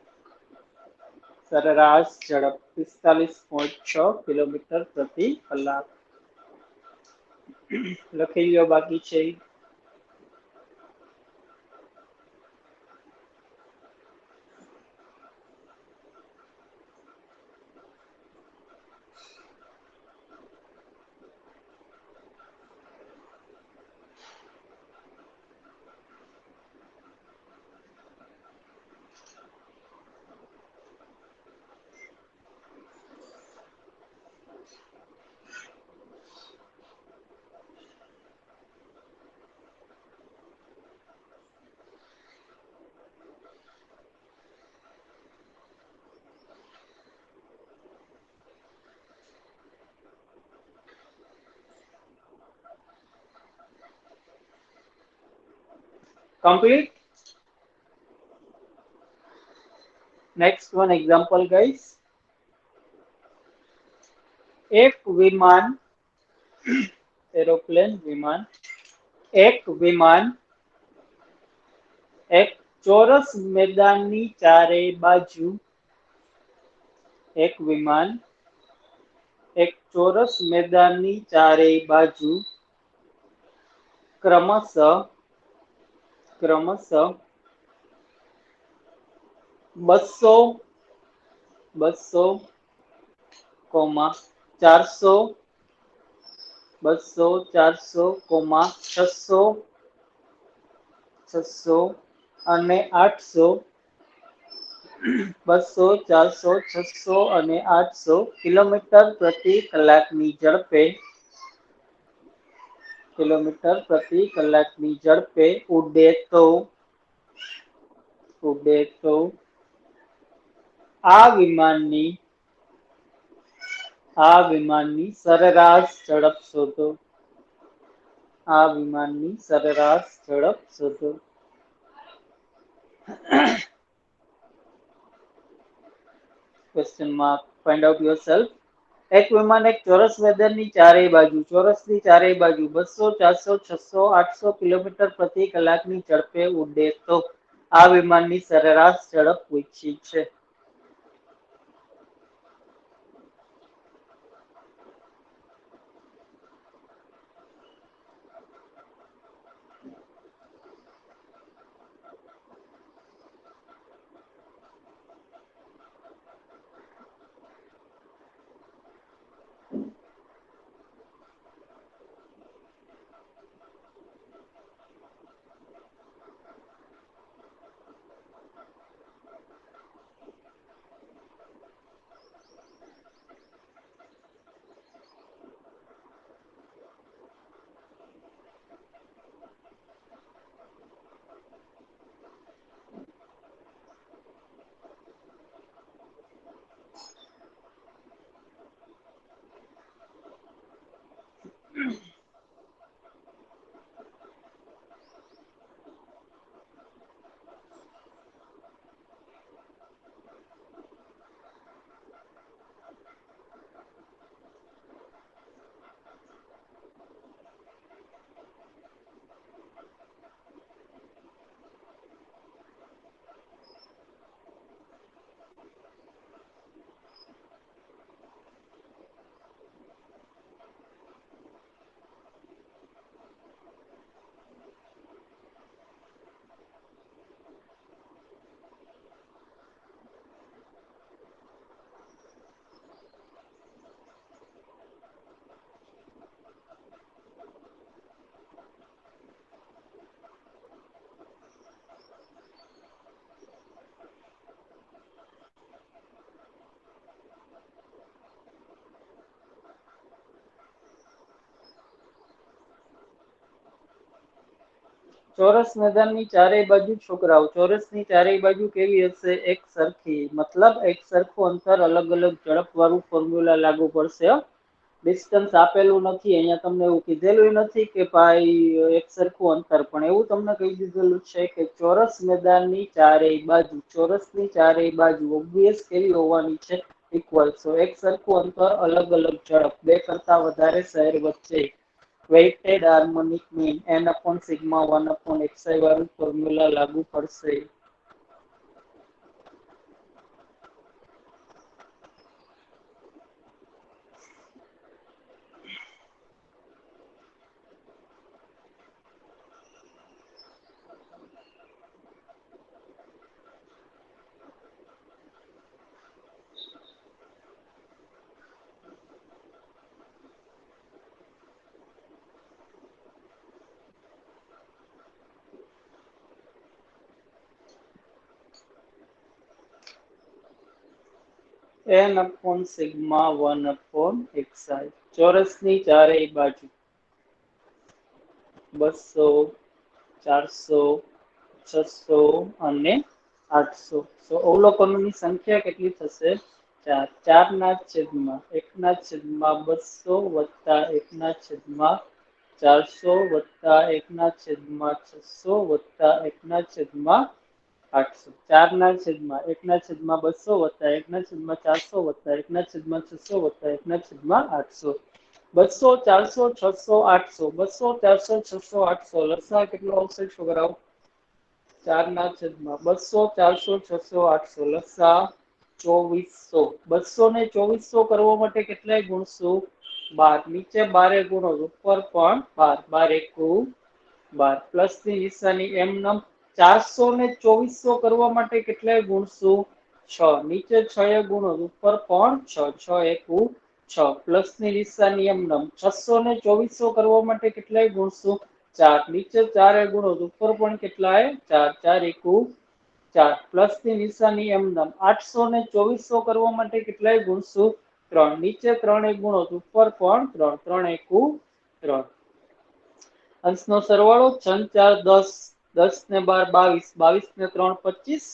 સરેરાશ ઝડપ 45.6 કિલોમીટર પ્રતિ કલાક. લખી લ્યો બાકી છે. Complete. Next one example, guys. एक विमान एरोप्लेन विमान एक विमान एक ચોરસ મેદાનની ચારે બાજુ એક વિમાન એક ચોરસ મેદાનની ચારે બાજુ ક્રમશઃ 200, 400, 600, 600 અને 800, 200, 400, 600 અને 800 કિલોમીટર પ્રતિ કલાકની ઝડપે ઉડે તો આ વિમાનની સરેરાશ ઝડપ શોધો. Question mark. Find out yourself. એક વિમાન એક ચોરસ મેદાનની ચારેય બાજુ 200, 400, 600, 800 કિલોમીટર પ્રતિ કલાકની ઝડપે ઉડે તો આ વિમાનની સરેરાશ ઝડપ પૂછી છે. ચોરસ મેદાનની ચારેય બાજુ છોકરાઓ ચોરસની ચારેય બાજુ કેવી હશે? એક સરખી, મતલબ એક સરખું અંતર, અલગ અલગ ઝડપ વાળું ફોર્મ્યુલા લાગુ પડશે. ડિસ્ટન્સ આપેલું નથી, અહીંયા તમને એવું કીધેલું નથી કે ભાઈ એક સરખું અંતર, પણ એવું તમને કહી દીધેલું છે કે ચોરસ મેદાનની ચારેય બાજુ ઓબ્વિયસ કેવી હોવાની છે? ઇક્વલ. સો એક સરખું અંતર, અલગ અલગ ઝડપ, બે કરતા વધારે શહેર વચ્ચે weighted harmonic mean n upon sigma 1 upon xi વાળું ફોર્મ્યુલા લાગુ પડશે. n upon sigma 1 upon xi ચોરસની ચારેય બાજુ 200 400 600 અને 800. તો અવલોકનોની સંખ્યા કેટલી થશે? 4. 4 ના છેદમાં 1 ના છેદમાં 200 વત્તા 1 ના છેદમાં 400 વત્તા 1 ના છેદમાં 600 વત્તા 1 ના છેદમાં 800. 4 ના છેદમાં 1 ના છેદમાં 200 વત્તા 1 ના છેદમાં 400 વત્તા 1 ના છેદમાં 600 વત્તા 1 ના છેદમાં 800. 200 400 600 800. 200 400 600 800 લસા કેટલો આવશે છોકરાઓ? 4 ના છેદમાં 200 400 600 800 લસા 2400. 200 ને 2400 કરવા માટે કેટલાય ગુણશું? 12. નીચે 12 ગુણો, ઉપર પણ 12. 12 એકુ 12. પ્લસ ની નિશાની એમ નમ. 400 ને 2400 કરવા માટે કેટલાય ગુણશું? 6. નીચે 6 ગુણો, ઉપર પણ 6. 6 એકુ 6. પ્લસ ની નિશાની એમ નમ. 600 ને 2400 કરવા માટે કેટલાય ગુણશું? 4. નીચે 4 ગુણો, ઉપર પણ કેટલાય? 4. 4 એકુ 4. પ્લસ ની નિશાની એમ નમ. 800 ને 2400 કરવા માટે કેટલાય ગુણશું? 3. નીચે 3 ગુણો, ઉપર પણ 3. 3 એકુ 3. અંશનો સરવાળો 6 4 10. 10 ને 12 22. 22 ને 3 25.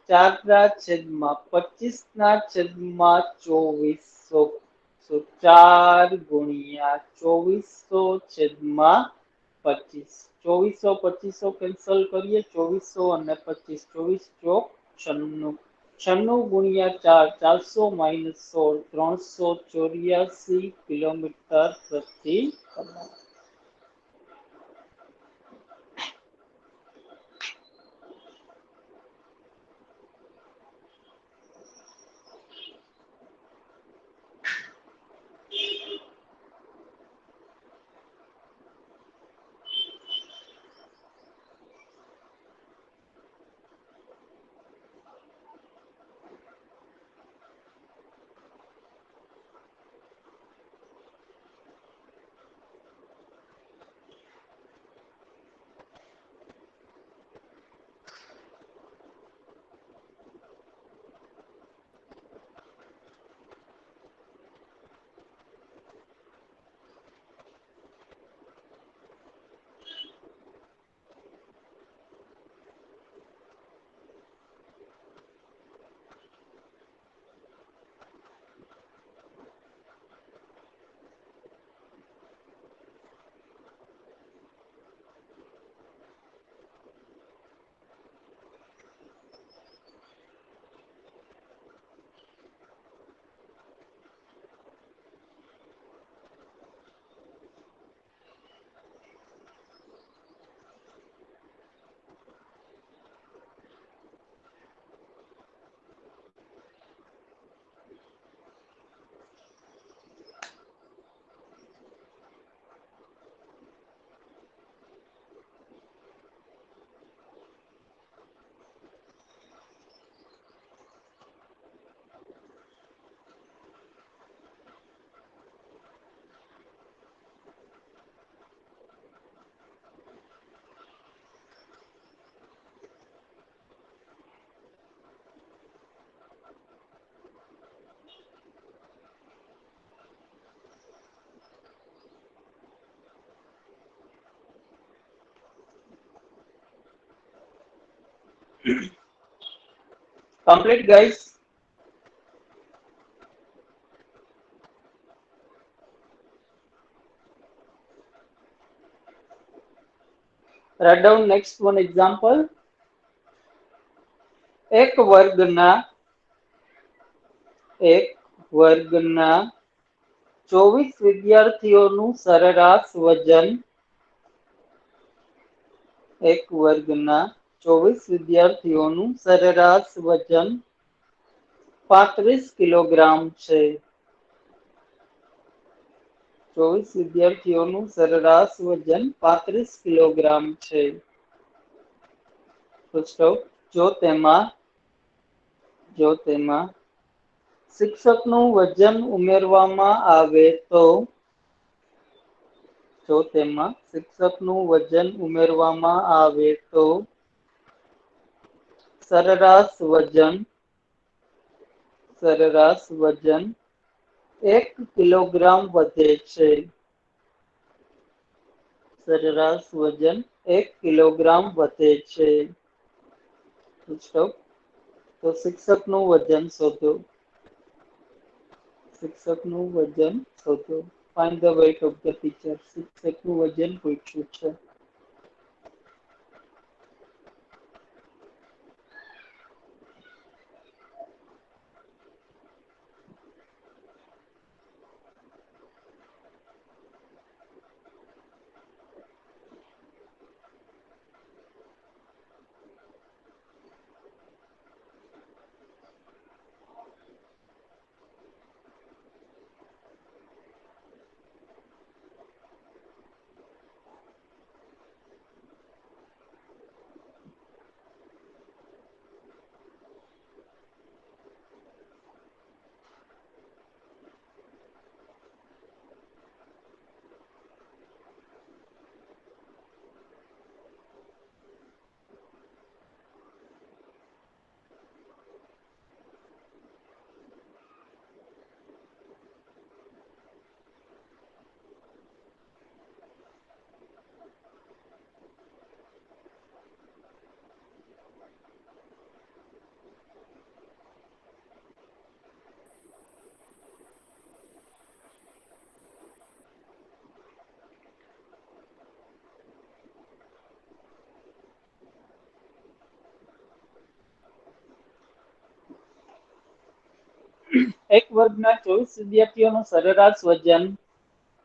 4 ના છેદમાં 25 ના છેદમાં 2400. 4 ગુણ્યા 2400 છેદમાં 25. 2400 2500 કેન્સલ કરીએ. 2400 અને 25. 24 ચોક 96. 96 ગુણ્યા 4 400 માઇનસ 16 384 કિલોમીટર પ્રતિ કલાક. Complete, guys. Write down next one example. એક વર્ગના 24 વિદ્યાર્થીઓનું સરેરાશ વજન એક વર્ગના 24 વિદ્યાર્થીઓનું સરેરાશ વજન 35 કિલોગ્રામ છે. 24 વિદ્યાર્થીઓનું સરેરાશ વજન 35 કિલોગ્રામ છે. જો તેમાં શિક્ષકનું વજન ઉમેરવામાં આવે તો સરેરાશ વજન 1 કિલોગ્રામ વધે છે. સરેરાશ વજન 1 કિલોગ્રામ વધે છે. તો શિક્ષકનું વજન શોધો. Find the weight of the teacher. શિક્ષકનું વજન પૂછ્યું છે. એક વર્ગના 24 વિદ્યાર્થીઓનું સરેરાશ વજન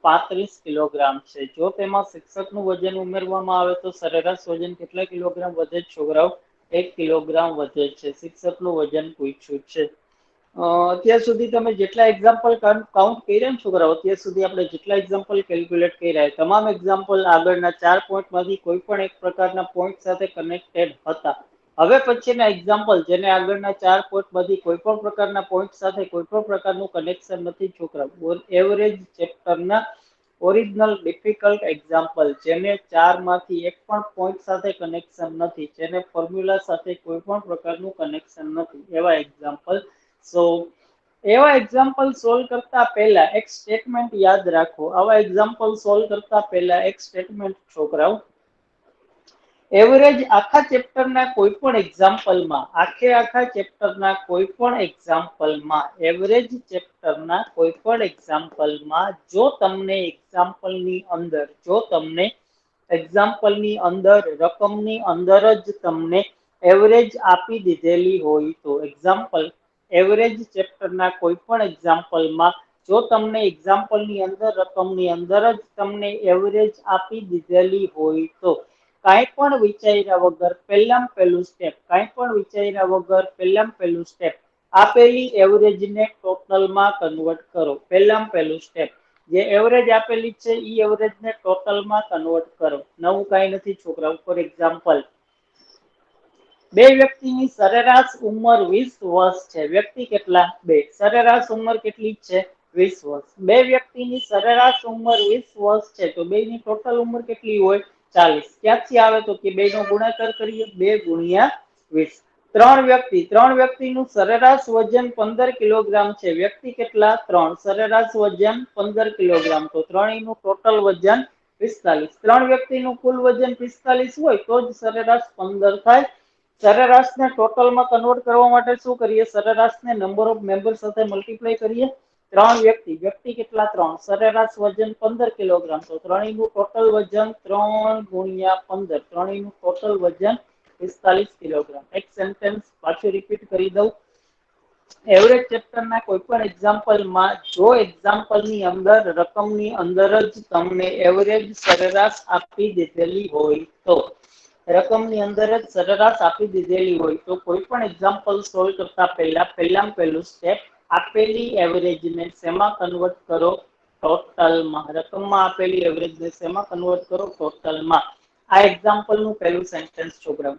35 કિલોગ્રામ છે. જો તેમાં શિક્ષકનું વજન ઉમેરવામાં આવે તો સરેરાશ વજન કેટલા કિલોગ્રામ વધે? છોકરાઓ 1 કિલોગ્રામ વધે છે. શિક્ષકનું વજન પૂછ્યું છે. અત્યાર સુધી તમે જેટલા એક્ઝામ્પલ કાઉન્ટ કર્યા ને છોકરાઓ, અત્યાર સુધી આપણે જેટલા એક્ઝામ્પલ કેલ્ક્યુલેટ કર્યા, તમામ એક્ઝામ્પલ આગળના 4 પોઈન્ટમાંથી કોઈ પણ એક પ્રકારના પોઈન્ટ સાથે કનેક્ટેડ હતા. હવે પછીના એક્ઝામ્પલ જેને આગળના 4 પોઈન્ટમાંથી કોઈ પણ પ્રકારના પોઈન્ટ સાથે કોઈ પણ પ્રકારનું કનેક્શન નથી છોકરાઓ, એવરેજ ચેપ્ટરના ઓરિજિનલ ડિફિકલ્ટ એક્ઝામ્પલ જેને 4 માંથી એક પણ પોઈન્ટ સાથે કનેક્શન નથી, જેને ફોર્મ્યુલા સાથે કોઈ પણ પ્રકારનું કનેક્શન નથી, એવા એક્ઝામ્પલ. સો એવા એક્ઝામ્પલ સોલ્વ કરતા પહેલા એક સ્ટેટમેન્ટ યાદ રાખો. આવા એક્ઝામ્પલ સોલ્વ કરતા પહેલા એક સ્ટેટમેન્ટ છોકરાઓ, એવરેજ આખા ચેપ્ટરના કોઈ પણ એક્ઝામ્પલમાં એવરેજ ચેપ્ટરના કોઈ પણ એક્ઝામ્પલમાં જો તમને એક્ઝામ્પલની અંદર રકમની અંદર જ તમને એવરેજ આપી દીધેલી હોય તો, એક્ઝામ્પલ એવરેજ ચેપ્ટરના કોઈ પણ એક્ઝામ્પલમાં જો તમને એક્ઝામ્પલની અંદર રકમની અંદર જ તમને એવરેજ આપી દીધેલી હોય તો કાંઈ પણ વિચાર્યા વગર પહેલામાં પહેલું સ્ટેપ આપેલી એવરેજને ટોટલમાં કન્વર્ટ કરો. પહેલું સ્ટેપ જે એવરેજ આપેલી છે એ એવરેજને ટોટલમાં કન્વર્ટ કરો. નવું કાંઈ નથી છોકરાઓ. ફોર એક્ઝામ્પલ, બે વ્યક્તિની સરેરાશ ઉંમર 20 વર્ષ છે. વ્યક્તિ કેટલા? બે. સરેરાશ ઉંમર કેટલી છે? 20 વર્ષ. બે વ્યક્તિની સરેરાશ ઉંમર 20 વર્ષ છે તો બેની ટોટલ ઉંમર કેટલી હોય? 40. ક્યાંથી આવે તો કે બેનો ગુણાકાર કરીએ, 2 ગુણ્યા 20. ત્રણ વ્યક્તિનું સરેરાશ વજન 15 કિલોગ્રામ છે. વ્યક્તિ કેટલા? 3. સરેરાશ વજન 15 કિલોગ્રામ તો ત્રણેયનું ટોટલ વજન 45. 3 વ્યક્તિનું કુલ વજન 45 હોય તો જ સરેરાશ 15 થાય. સરેરાશને ટોટલમાં કન્વર્ટ કરવા માટે શું કરીએ? સરેરાશને નંબર ઓફ મેમ્બર સાથે મલ્ટીપ્લાય કરીએ. 3 વ્યક્તિ કેટલા? 3. સરેરાશ વજન 15 કિલોગ્રામ તો ત્રણેયનું ટોટલ વજન 3 ગુણ્યા 15. ત્રણેયનું ટોટલ વજન 45 કિલોગ્રામ. એક સેન્ટેન્સ પાછું રિપીટ કરી દઉં. એવરેજ ચેપ્ટરના કોઈ પણ એક્ઝામ્પલમાં જો એક્ઝામ્પલની અંદર રકમની અંદર જ તમને એવરેજ સરેરાશ આપી દીધેલી હોય તો રકમની અંદર જ સરેરાશ આપી દીધેલી હોય તો કોઈ પણ એક્ઝામ્પલ સોલ્વ કરતા પહેલામાં પહેલું સ્ટેપ આપેલી એવરેજને શેમાં કન્વર્ટ કરો ટોટલમાં. રકમમાં આપેલી એવરેજને શેમાં કન્વર્ટ કરો ટોટલમાં. આ એક્ઝામ્પલનું પહેલું સેન્ટેન્સ છોકરાઓ.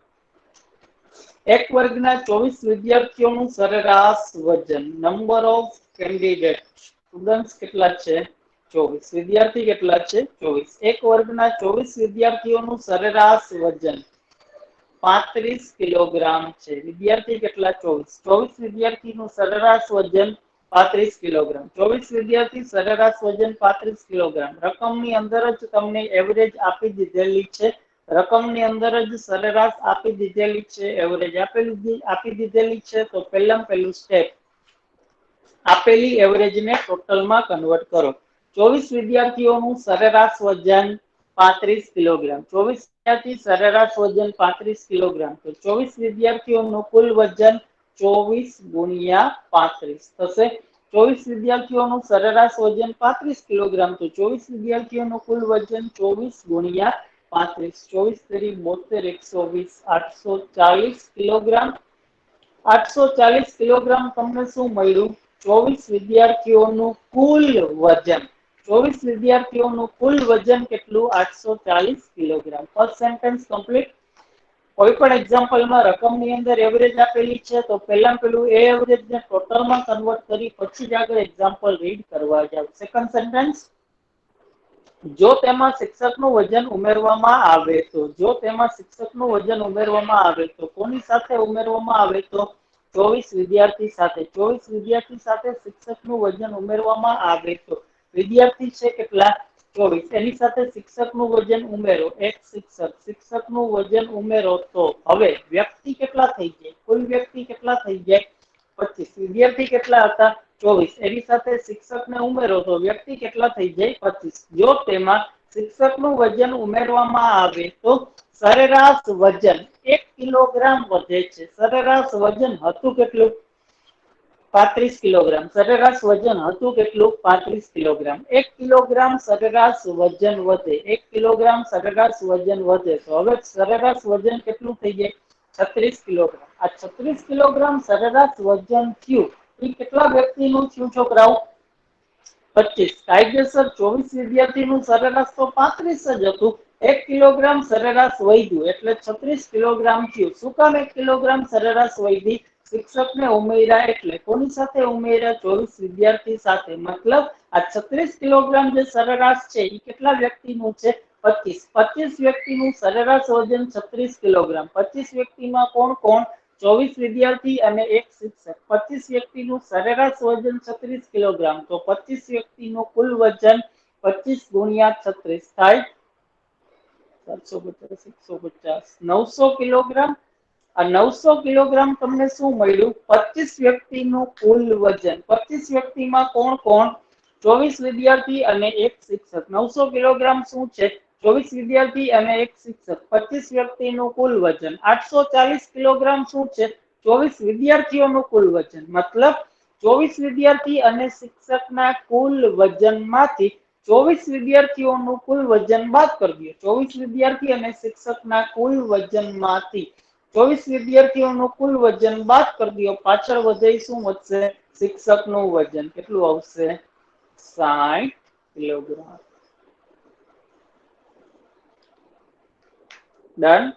એક વર્ગના 24 વિદ્યાર્થીઓનું સરેરાશ વજન. નંબર ઓફ કેન્ડિડેટ સ્ટુડન્ટ્સ કેટલા છે? 24. વિદ્યાર્થી કેટલા છે? 24. એક વર્ગના 24 વિદ્યાર્થીઓનું સરેરાશ વજન 35 કિલોગ્રામ છે. વિદ્યાર્થી કેટલા? 24. 24 વિદ્યાર્થીનું સરેરાશ વજન 35 કિલોગ્રામ. 24 વિદ્યાર્થી સરેરાશ વજન 35 કિલોગ્રામ. રકમની અંદર જ તમને એવરેજ આપી દીધેલી છે. રકમની અંદર જ સરેરાશ આપી દીધેલી છે. એવરેજ આપી દીધેલી છે. તો પહેલું સ્ટેપ આપેલી એવરેજને ટોટલમાં કન્વર્ટ કરો. 24 વિદ્યાર્થીઓનું સરેરાશ વજન 35 કિલોગ્રામ. 24 વિદ્યાર્થી સરેરાશ વજન 35 કિલોગ્રામ. તો 24 વિદ્યાર્થીઓનું કુલ વજન 24 ગુણ્યા 35 થશે. 24 વિદ્યાર્થીઓનું સરેરાશ વજન 35 કિલોગ્રામ. તો 24 વિદ્યાર્થીઓનું કુલ વજન 24 ગુણ્યા 35. 24 72 120 840 કિલોગ્રામ. 840 કિલોગ્રામ તમને શું મળ્યું? 24 વિદ્યાર્થીઓનું કુલ વજન. 24 વિદ્યાર્થીઓનું કુલ વજન કેટલું? 840 કિલોગ્રામ. First sentence complete. કોઈ પણ એક્ઝામ્પલમાં રકમની અંદર એવરેજ આપેલી છે તો પેલું એ એવરેજને ટોટલમાં કન્વર્ટ કરી પછી જ આગળ એક્ઝામ્પલ રીડ કરવા જાવ. Second sentence. જો તેમાં શિક્ષકનું વજન ઉમેરવામાં આવે તો શિક્ષકનું વજન ઉમેરવામાં આવે તો કોની સાથે ઉમેરવામાં આવે તો 24 વિદ્યાર્થી સાથે. 24 વિદ્યાર્થી સાથે શિક્ષકનું વજન ઉમેરવામાં આવે તો વિદ્યાર્થી છે કેટલા? 24. એની સાથે શિક્ષકનું વજન ઉમેરો. એક શિક્ષકનું વજન ઉમેરો તો હવે વ્યક્તિ કેટલા થઈ જાય? કુલ વ્યક્તિ કેટલા થઈ જાય? 25. વિદ્યાર્થી કેટલા હતા? 24. એની સાથે શિક્ષકને ઉમેરો તો વ્યક્તિ કેટલા થઈ જાય? 25. જો તેમાં શિક્ષકનું વજન ઉમેરવામાં આવે તો સરેરાશ વજન 1 કિલોગ્રામ વધે છે. સરેરાશ વજન હતું કેટલું? 35 કિલોગ્રામ. સરેરાશ વજન હતું કેટલું? 35 કિલોગ્રામ. 1 કિલોગ્રામ સરેરાશ વજન વધે. 1 કિલોગ્રામ સરેરાશ વજન વધે. તો હવે સરેરાશ વજન કેટલું થઈ જાય? 36 કિલોગ્રામ. આ 36 કિલોગ્રામ સરેરાશ વજન થયું એ કેટલા વ્યક્તિનું થયું છોકરાઓ? 25. કાયદેસર 24 વિદ્યાર્થીનું સરેરાશ તો 35 જ હતું. 1 કિલોગ્રામ સરેરાશ વધ્યું એટલે 36 કિલોગ્રામ થયું. શું કામ 1 કિલોગ્રામ સરેરાશ વધી? શિક્ષકને ઉમેર્યા એટલે. કોની સાથે ઉમેર્યા? 24 વિદ્યાર્થી સાથે. મતલબ આ 36 કિલોગ્રામ જે સરેરાશ છે એ કેટલા વ્યક્તિનું છે? 25. 25 વ્યક્તિનું સરેરાશ વજન 36 કિલોગ્રામ. 25 વ્યક્તિમાં કોણ કોણ? 24 વિદ્યાર્થી અને એક શિક્ષક. 25 વ્યક્તિનું સરેરાશ વજન 36 કિલોગ્રામ. તો 25 વ્યક્તિનું કુલ વજન 25 ગુણ્યા 36 થાય 750 150 900 કિલોગ્રામ. આ 900 કિલોગ્રામ તમને શું મળ્યું? 25 વ્યક્તિનું કુલ વજન. 25 વ્યક્તિમાં કોણ કોણ? 24 વિદ્યાર્થી અને એક શિક્ષક. 900 કિલોગ્રામ શું છે? 24 વિદ્યાર્થી અને એક શિક્ષક. 25 વ્યક્તિનું કુલ વજન. 840 કિલોગ્રામ શું છે? 24 વિદ્યાર્થીઓનું કુલ વજન. મતલબ 24 વિદ્યાર્થી અને શિક્ષકના કુલ વજનમાંથી 24 વિદ્યાર્થીઓનું કુલ વજન બાદ કરી દો. 24 વિદ્યાર્થી અને શિક્ષકના કુલ વજનમાંથી 24 વિદ્યાર્થીઓનું કુલ વજન બાદ કરી દો. પાછળ વધે શું વધશે? શિક્ષકનું વજન. કેટલું આવશે? 60 કિલોગ્રામ. ડન.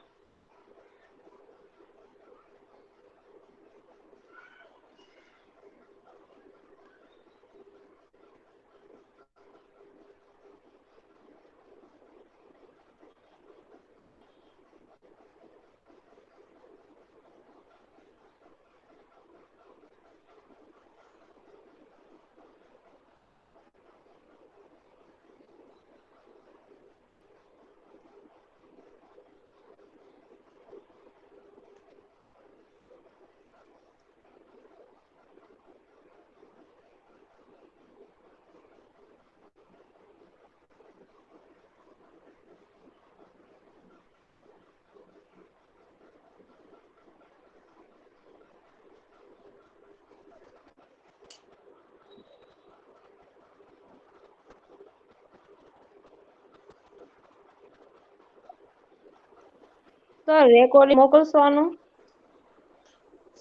સર રેકોર્ડિંગ મોકલશો આનું?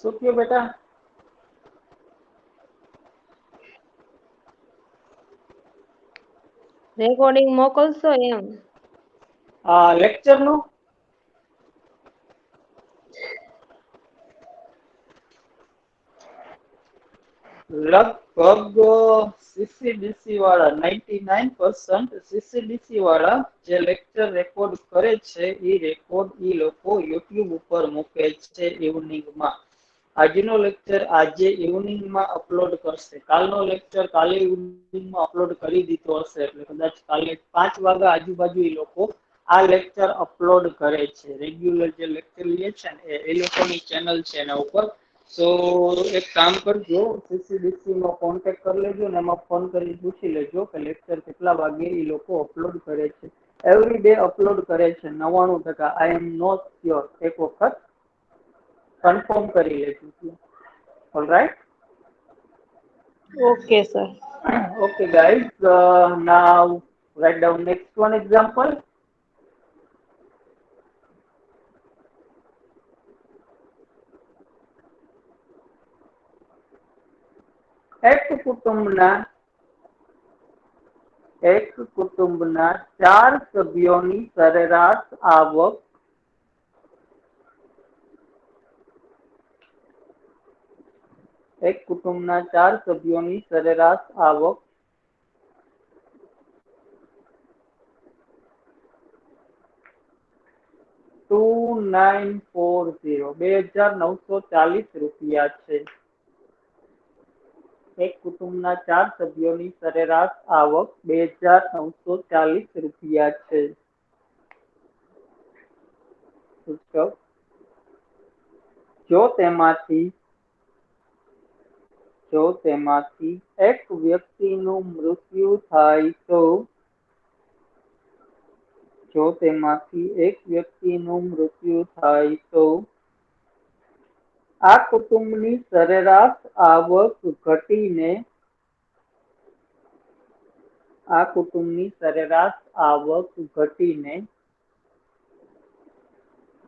શું કયો બેટા? રેકોર્ડિંગ મોકલશો એમ? લેક્ચર નું? લગભગ સીસીડીસી વાળા 99% સીસીડીસી વાળા જે લેક્ચર રેકોર્ડ કરે છે એ રેકોર્ડ ઈ લોકો યુટ્યુબ ઉપર મૂકે છે ઇવનિંગમાં. આજનો લેક્ચર આજે ઇવનિંગમાં અપલોડ કરશે. કાલનો લેક્ચર કાલે ઇવનિંગમાં અપલોડ કરી દીધો હશે, એટલે કદાચ કાલે 5 વાગ્યા આજુબાજુ એ લોકો આ લેક્ચર અપલોડ કરે છે. રેગ્યુલર જે લેક્ચર લે છે ને એ લોકોની ચેનલ છે એના ઉપર. તો એક કામ કરજો, સીસીડીસી નો કોન્ટેક્ટ કરી લેજો ને એમાં ફોન કરી પૂછી લેજો કે લેક્ચર કેટલા વાગે એ લોકો અપલોડ કરે છે. એવરી ડે અપલોડ કરે છે 99%. આઈ એમ નોટ શ્યોર, એક વખત કન્ફર્મ કરી લેજો. Alright? Okay sir. Okay guys, now write down next one example. એક કુટુંબના 4 સભ્યોની સરેરાશ આવક એક કુટુંબના 4 સભ્યોની સરેરાશ આવક ₹2940 છે. એક કુટુંબના 4 સભ્યોની સરેરાશ આવક ₹2940 છે. જો તેમાંથી એક વ્યક્તિનું મૃત્યુ થાય તો આ કુટુંબની સરેરાશ આવક ઘટીને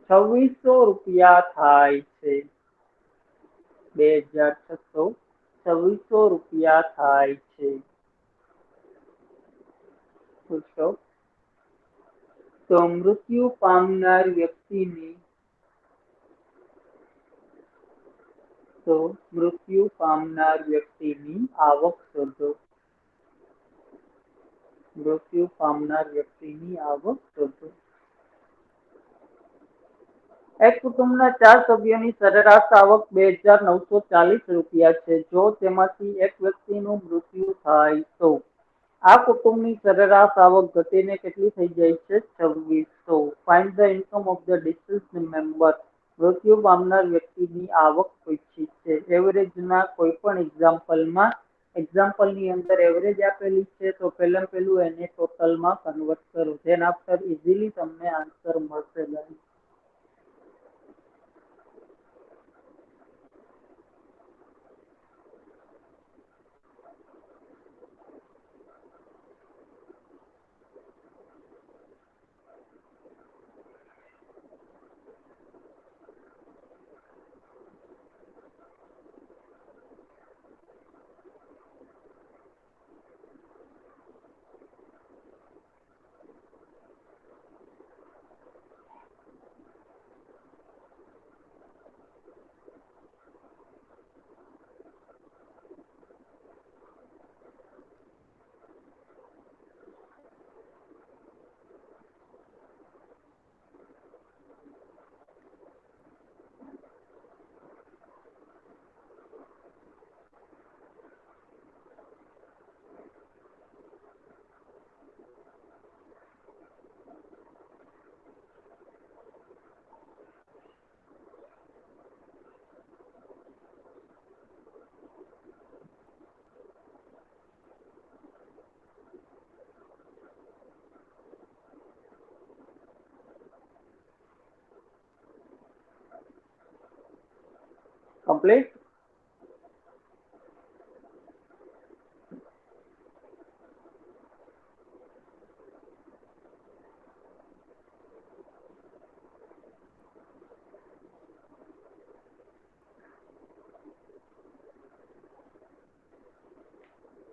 ₹2600 થાય છે. ₹2600 થાય છે. તો મૃત્યુ પામનાર વ્યક્તિની આવક શોધો. એક કુટુંબના 4 સભ્યોની સરેરાશ આવક ₹2940 છે. જો તેમાંથી એક વ્યક્તિનું મૃત્યુ થાય તો આ કુટુંબની સરેરાશ આવક ઘટીને કેટલી થઈ જાય છે? 2600. Find the income of the deceased member. મૃત્યુ પામનાર વ્યક્તિની આવક પૂછી છે. એવરેજના કોઈ પણ એક્ઝામ્પલની અંદર એવરેજ આપેલી છે તો પહેલું એને ટોટલમાં કન્વર્ટ કરો. ધેન આફ્ટર ઇઝીલી તમને આન્સર મળશે. Complete?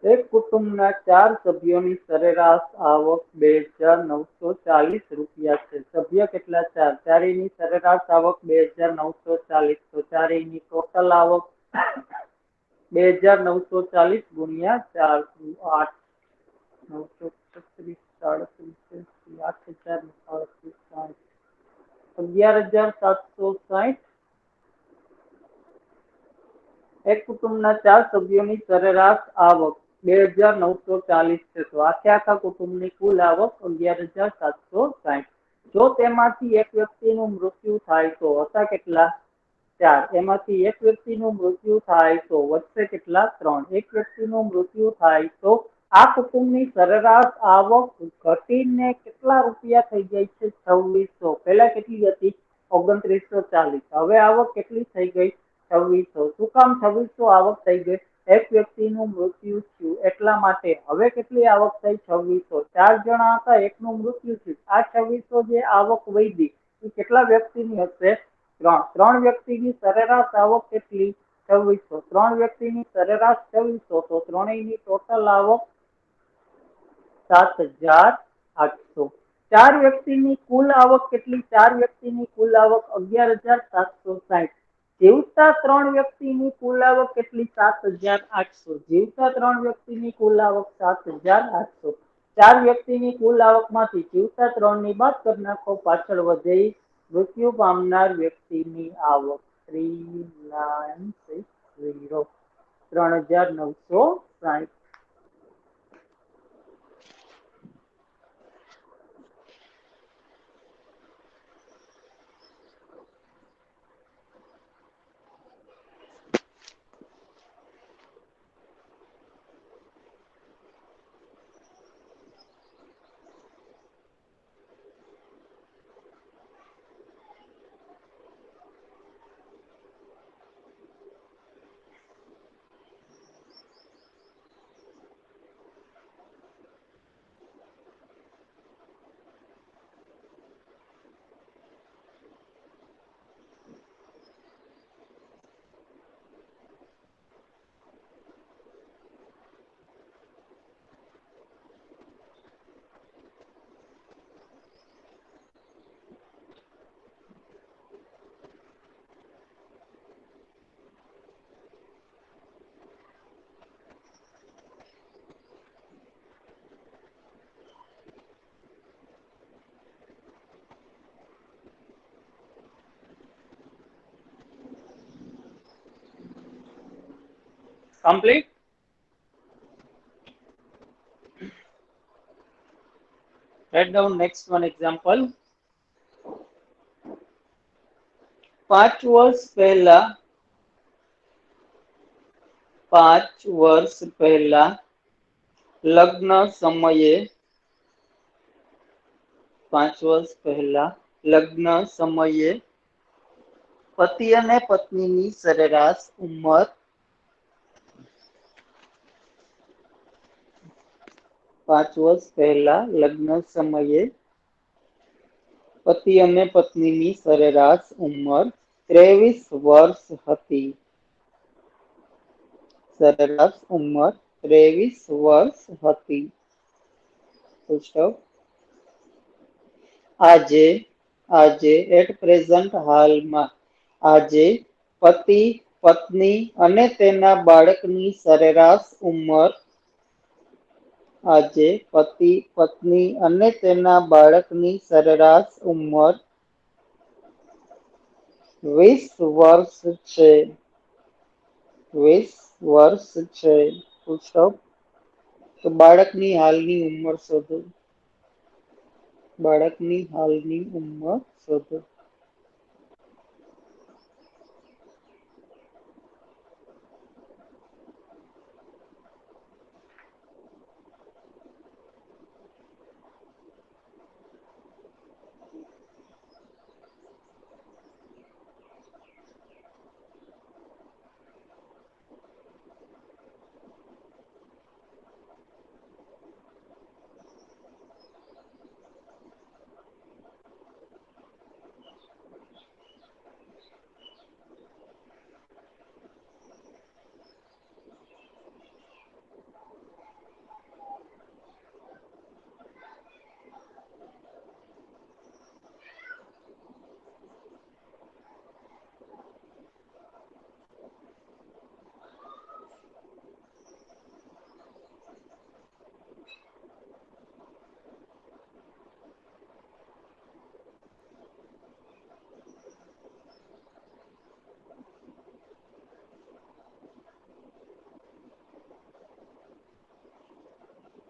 એક કુટુંબના 4 સભ્યોની સરેરાશ આવક ₹2,940 છે. સભ્ય કેટલા? 4. ચારેયની સરેરાશ આવક 2,940. તો ચારેયની ટોટલ આવક 2,940 ગુણ્યા 4, 8, 936, 37, 8,038, 11,760. એક કુટુંબના 4 સભ્યોની સરેરાશ આવક 2,940 છે. તો આખા કુટુંબની કુલ આવક 11,760. જો તેમાંથી એક વ્યક્તિનું મૃત્યુ થાય તો હતા કેટલા? 4. એમાંથી એક વ્યક્તિનું મૃત્યુ થાય તો વધશે કેટલા? 3. એક વ્યક્તિનું મૃત્યુ થાય તો આ કુટુંબની સરેરાશ આવક ઘટીને કેટલા રૂપિયા થઈ જાય છે? 2600. પહેલા કેટલી હતી? 2940. હવે આવક કેટલી થઈ ગઈ? 2600. શું કામ 2600 આવક થઈ ગઈ? એક વ્યક્તિનું મૃત્યુ થયું એટલા માટે. હવે કેટલી આવક થઈ? 2600. 4 જણા હતા, એકનું મૃત્યુ થયું. આ 2600 જે આવક વધી એ કેટલા વ્યક્તિની હશે? 3. 3 વ્યક્તિની સરેરાશ આવક કેટલી? 2600. 3 વ્યક્તિની સરેરાશ 2600. તો ત્રણેયની ટોટલ આવક 7,800. 4 વ્યક્તિની કુલ આવક કેટલી? 4 વ્યક્તિની કુલ આવક 11,760. જીવતા 3 વ્યક્તિની કુલ આવક કેટલી? 7,800. જીવતા 3 વ્યક્તિની કુલ આવક 7,800. 4 વ્યક્તિની કુલ આવકમાંથી જીવતા 3ની બાદ કરી નાખો, પાછળ વધે મૃત્યુ પામનાર વ્યક્તિની આવક 3,960. 3,960. Complete. Write down next one example. 5 વર્ષ પહેલા 5 વર્ષ પહેલા લગ્ન સમયે 5 વર્ષ પહેલા લગ્ન સમયે પતિ અને પત્નીની સરેરાશ ઉંમર 5 વર્ષ પહેલા લગ્ન સમયે પતિ અને પત્નીની સરેરાશ ઉંમર 23 વર્ષ હતી. સરેરાશ ઉંમર 23 વર્ષ હતી. આજે એટ પ્રેઝન્ટ હાલમાં આજે પતિ પત્ની અને તેના બાળકની સરેરાશ ઉંમર આજે પતિ પત્ની અને તેના બાળકની સરેરાશ ઉંમર 20 વર્ષ છે. 20 વર્ષ છે. પૂછો તો બાળકની હાલની ઉંમર શોધો. બાળકની હાલની ઉંમર શોધો.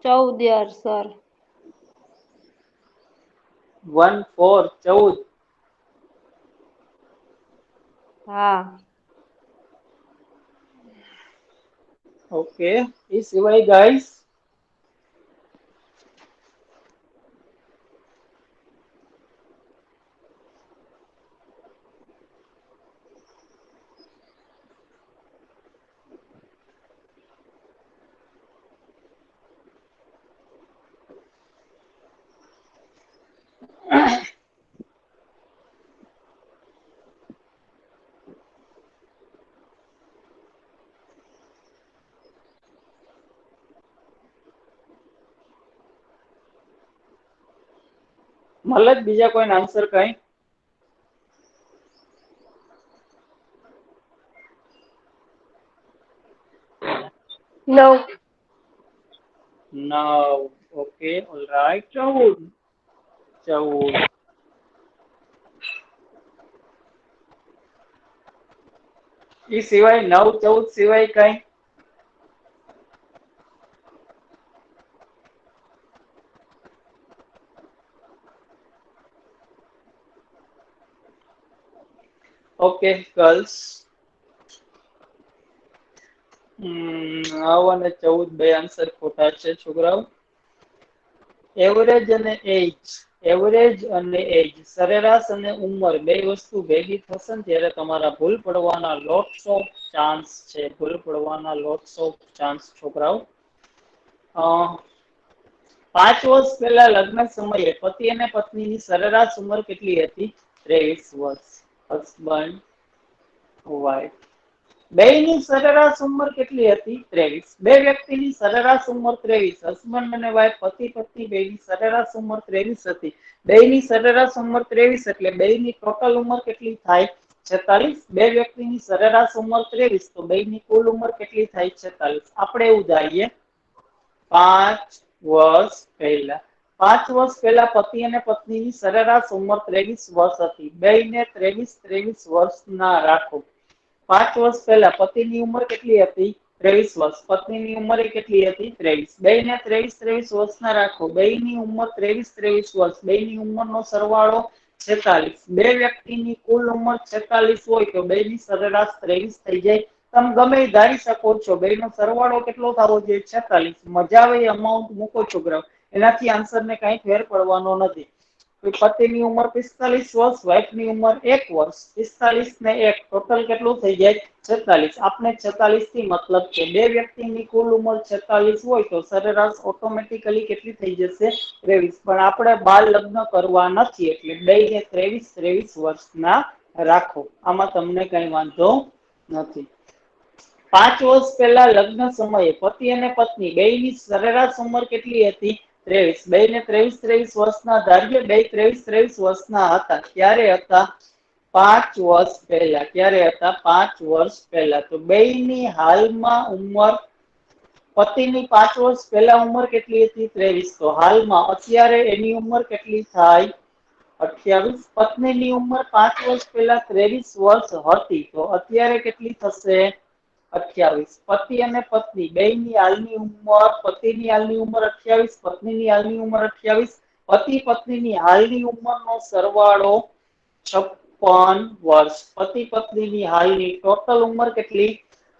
14 યાર સર. 1 4 14. હા. ઓકે, એ સિવાય ગાઈસ મળે જ બીજા કોઈ આન્સર કઈ? No. No. Okay, alright. 14. 14. એ સિવાય 9 14 સિવાય કઈ? ઓકે ગર્લ્સ, 9 અને 14 બે આન્સર ખોટા છે છોકરાઓ. એવરેજ અને એજ, એવરેજ અને એજ, સરેરાશ અને ઉંમર બે વસ્તુ ભેગી થશે ને ત્યારે તમારા ભૂલ પડવાના લોટ્સ ઓફ ચાન્સ છે. ભૂલ પડવાના લોટ્સ ઓફ ચાન્સ છોકરાઓ. 5 વર્ષ પહેલા લગ્ન સમયે પતિ અને પત્નીની સરેરાશ ઉંમર કેટલી હતી? 23 વર્ષ. હસબન્ડ વાઇફ બેયની સરેરાશ ઉંમર કેટલી હતી? 23. બે વ્યક્તિની સરેરાશ ઉંમર 23. હસબન્ડ અને વાઇફ પતિ પત્ની બેયની સરેરાશ ઉંમર 23 હતી. બેયની સરેરાશ ઉંમર 23 એટલે બેયની ટોટલ ઉંમર કેટલી થાય? 46. બે વ્યક્તિની સરેરાશ ઉંમર 23 તો બેયની કુલ ઉંમર કેટલી થાય? 46. આપણે એવું ધારીએ 5 વર્ષ પહેલા. 5 વર્ષ પહેલા પતિ અને પત્નીની સરેરાશ ઉંમર 23 વર્ષ હતી. બેયને 23 વર્ષના રાખો. 5 વર્ષ પહેલા પતિની ઉંમર કેટલી હતી? 23 વર્ષ. પત્નીની ઉંમર કેટલી હતી? 23. બેયને 23 વર્ષના રાખો. બેયની ઉંમર 23 વર્ષ. બેયની ઉંમરનો સરવાળો 46. બે વ્યક્તિની કુલ ઉંમર 46 હોય તો બેયની સરેરાશ 23 થઈ જાય. તમે ગમે એ ધારી શકો છો. બેયનો સરવાળો કેટલો થવો જોઈએ? 46. મજા આવે એ અમાઉન્ટ મૂકો છોકરાઓ. એનાથી આન્સરને કઈ ફેર પડવાનો નથી. પતિની ઉંમર 45 વર્ષ, વાઇફની ઉંમર 1 વર્ષ. 45 ને 1 ટોટલ કેટલું થઈ જાય? 46. આપણે 46 થી મતલબ છે. બે વ્યક્તિની કુલ ઉંમર 46 હોય તો સરેરાશ ઓટોમેટિકલી કેટલી થઈ જશે? 23. પણ આપણે બાળ લગ્ન કરવા નથી એટલે બેયને 23 વર્ષના રાખો. આમાં તમને કઈ વાંધો નથી. 5 વર્ષ પહેલા લગ્ન સમયે પતિ અને પત્ની બેયની સરેરાશ ઉંમર કેટલી હતી? 23. બેયને 23 વર્ષના ધારીએ. બે 23 વર્ષના હતા. ક્યારે હતા? 5 વર્ષ પહેલા. ક્યારે હતા? 5 વર્ષ પહેલા. તો બેયની હાલમાં ઉંમર, પતિની 5 વર્ષ પહેલા ઉંમર કેટલી હતી? 23. તો હાલમાં અત્યારે એની ઉંમર કેટલી થાય? 28. પત્નીની ઉંમર 5 વર્ષ પહેલા 23 વર્ષ હતી તો અત્યારે કેટલી થશે? 28. પતિ અને પત્ની બેયની હાલની ઉંમર, પતિની હાલની ઉંમર 28, પત્નીની હાલની ઉંમર 28. પતિ પત્નીની હાલની ઉંમરનો સરવાળો 56 વર્ષ. પતિ પત્નીની હાલની ટોટલ ઉંમર કેટલી?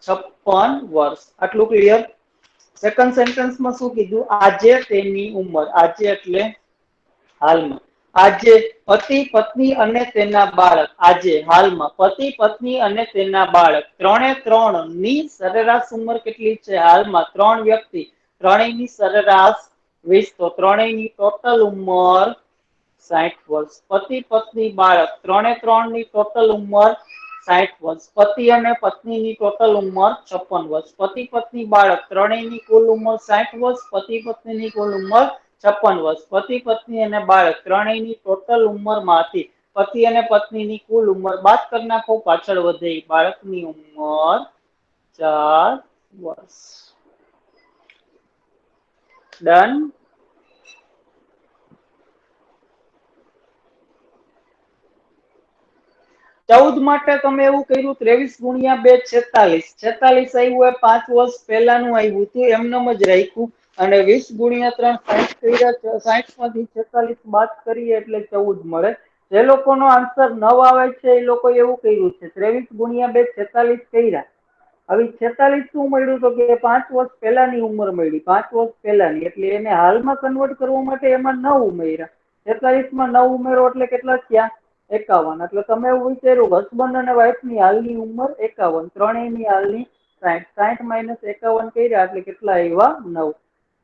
56 વર્ષ. આટલું ક્લિયર? સેકન્ડ સેન્ટેન્સમાં શું કીધું? આજે તેની ઉંમર, આજે એટલે હાલમાં. આજે પતિ પત્ની અને તેના બાળક, આજે હાલમાં પતિ પત્ની અને તેના બાળક ત્રણે ત્રણ ની સરેરાશ ઉંમર કેટલી છે? હાલમાં 3 વ્યક્તિ, ત્રણેયની સરેરાશ 20 તો ત્રણેયની ટોટલ ઉંમર 60 વર્ષ. પતિ પત્ની બાળક ત્રણે ત્રણ ની ટોટલ ઉંમર 60 વર્ષ. પતિ અને પત્નીની ટોટલ ઉંમર 56 વર્ષ. પતિ પત્ની બાળક ત્રણેયની કુલ ઉંમર 60 વર્ષ. પતિ પત્નીની કુલ ઉંમર 56 વર્ષ. પતિ પત્ની અને બાળક ત્રણેયની ટોટલ ઉંમરમાંથી પતિ અને પત્નીની કુલ ઉંમર બાદ કરી નાખો. પાછળ વધે બાળકની ઉંમર 4 વર્ષ. ડન? ચૌદ માટે તમે એવું કર્યું 23 ગુણ્યા 2 46. 46 આવ્યું એ 5 વર્ષ પહેલાનું આવ્યું હતું. એમનેમ જ રાખ્યું. અને 20 ગુણ્યા 3 60 કર્યા, 60 માંથી 46 બાદ કરીએ એટલે 14 મળે. જે લોકોનો આન્સર 9 આવે છે એ લોકો એવું કર્યું છે 23 ગુણ્યા 2 46 કર્યા. હવે 46 શું મળ્યું તો કે 5 વર્ષ પહેલાની ઉંમર મળી, 5 વર્ષ પહેલાની, એટલે એને હાલમાં કન્વર્ટ કરવા માટે એમાં 9 ઉમેર્યા. 46 માં 9 ઉમેરો એટલે કેટલા થયા? 51. એટલે તમે એવું વિચાર્યું હસબન્ડ અને વાઈફ ની હાલની ઉંમર 51, ત્રણેયની હાલની 60. 60 માઇનસ 51 કર્યા એટલે કેટલા આવ્યા? 9.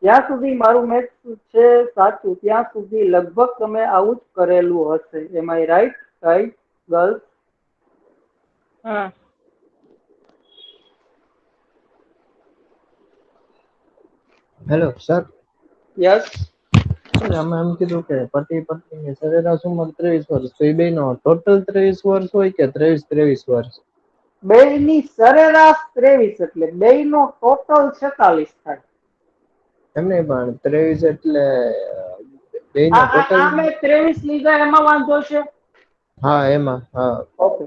જ્યાં સુધી મારું મેથ્સ છે સાચું ત્યાં સુધી લગભગ તમે આવું જ કરેલું હશે. એમ આઈ રાઈટ ગાઈસ, ગર્લ્સ? હા. Hello sir, yes. સર આમાં એમ કીધું કે પતિ પત્નીની સરેરાશ ઉંમર 23 વર્ષ, તો એ બેનો ટોટલ 23 વર્ષ હોય કે 23 વર્ષ? બેયની સરેરાશ 23, એટલે બેયનો ટોટલ 46 થાય. એમ નહીં, પણ 23 એટલે બેયના ટોટલ. આ મેં 23 લીધા એમાં વાંધો છે? હા એમાં, હા. ઓકે.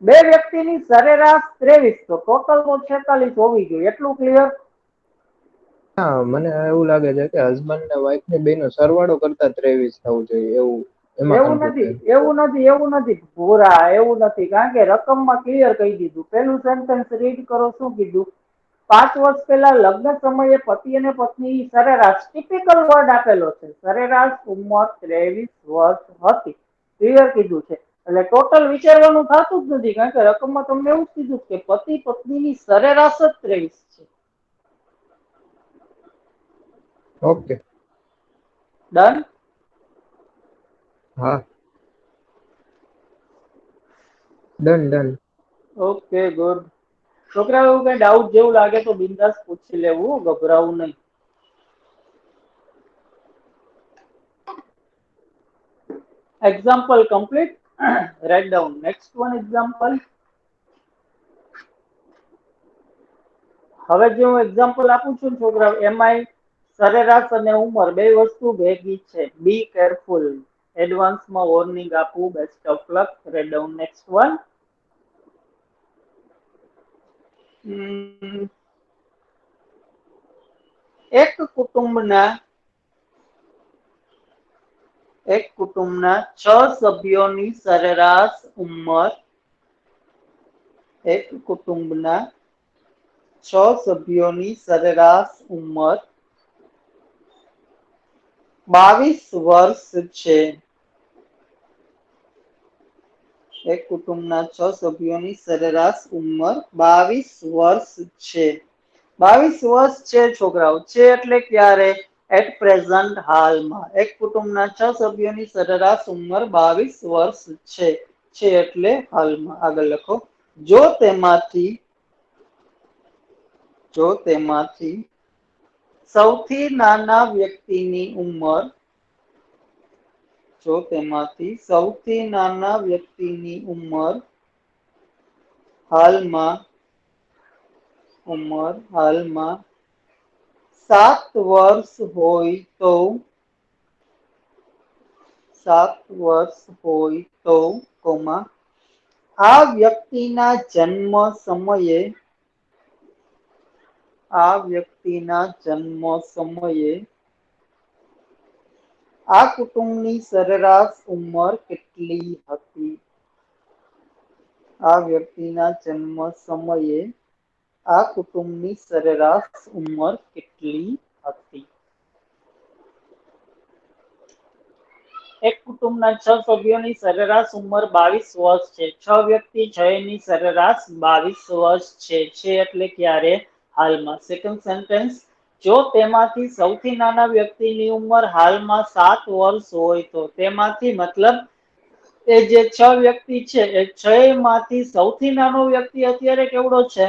બે વ્યક્તિની સરેરાશ 23, તો ટોટલ તો 46 હોવી જોઈએ. એટલું ક્લિયર? હા, મને એવું લાગે છે કે હસબન્ડ ને વાઈફ ની બેનો સરવાળો કરતા 23 થવું જોઈએ એવું એમાં એવું નથી, કન્ફ્યુઝન. એવું નથી, એવું નથી પૂરા, એવું નથી. કારણ કે રકમમાં ક્લિયર કહી દીધું. પેલું સેન્ટેન્સ રીડ કરો, શું કીધું? 5 વર્ષ પહેલા લગ્ન સમયે પતિ અને પત્ની સરેરાશ, ટિપિકલ વર્ડ આપેલો છે, સરેરાશ ઉંમર 23 વર્ષ હતી. ક્લિયર કીધું છે. એટલે ટોટલ વિચારવાનું થતું જ નથી, કારણ કે રકમમાં તમને એવું જ કીધું કે પતિ પત્નીની સરેરાશ જ 23 છે. ઓકે. ડન? હા. Done done. Okay, good. છોકરા એવું કઈ ડાઉટ જેવું લાગે તો બિંદાસ પૂછી લેવું, ગભરાવું નહીં. Example complete. Write down next one example. હવે જે હું એક્ઝામ્પલ આપું છું ને છોકરા, એમાંય સરેરાશ અને ઉંમર બે વસ્તુ ભેગી છે. Be careful. એડવાન્સમાં વોર્નિંગ આપું. Best of luck. Write down next one. એક કુટુંબના 6 સભ્યોની સરેરાશ ઉંમર, એક કુટુંબના 6 સભ્યોની સરેરાશ ઉંમર 22 વર્ષ છે. એક કુટુંબના 6 સભ્યોની સરેરાશ ઉંમર 22 વર્ષ છે. 22 વર્ષ છે છોકરાઓ. છે એટલે ક્યારે? એટ પ્રેઝન્ટ, હાલમાં. એક કુટુંબના 6 સભ્યોની સરેરાશ ઉંમર 22 વર્ષ છે. છે એટલે હાલમાં. આગળ લખો. જો તેમાંથી સૌથી નાના વ્યક્તિની ઉંમર, જો તેમાંથી સૌથી નાના વ્યક્તિની ઉંમર હાલમાં 7 વર્ષ હોય તો, 7 વર્ષ હોય તો, આ વ્યક્તિના જન્મ સમયે, આ કુટુંબની સરેરાશ ઉંમર કેટલી હતી? આ વ્યક્તિના જન્મ સમયે આ કુટુંબની સરેરાશ ઉંમર કેટલી હતી? એક કુટુંબના 6 સભ્યોની સરેરાશ ઉંમર 22 વર્ષ છે. 6 વ્યક્તિ, 6 ની સરેરાશ 22 વર્ષ છે. છે એટલે ક્યારે? હાલમાં. સેકન્ડ સેન્ટેન્સ, જો તેમાંથી સૌથી નાના વ્યક્તિની ઉંમર હાલમાં 7 વર્ષ હોય તો, તેમાંથી મતલબ એ જે 6 વ્યક્તિ છે એ 6 માંથી સૌથી નાનો વ્યક્તિ અત્યારે કેવડો છે?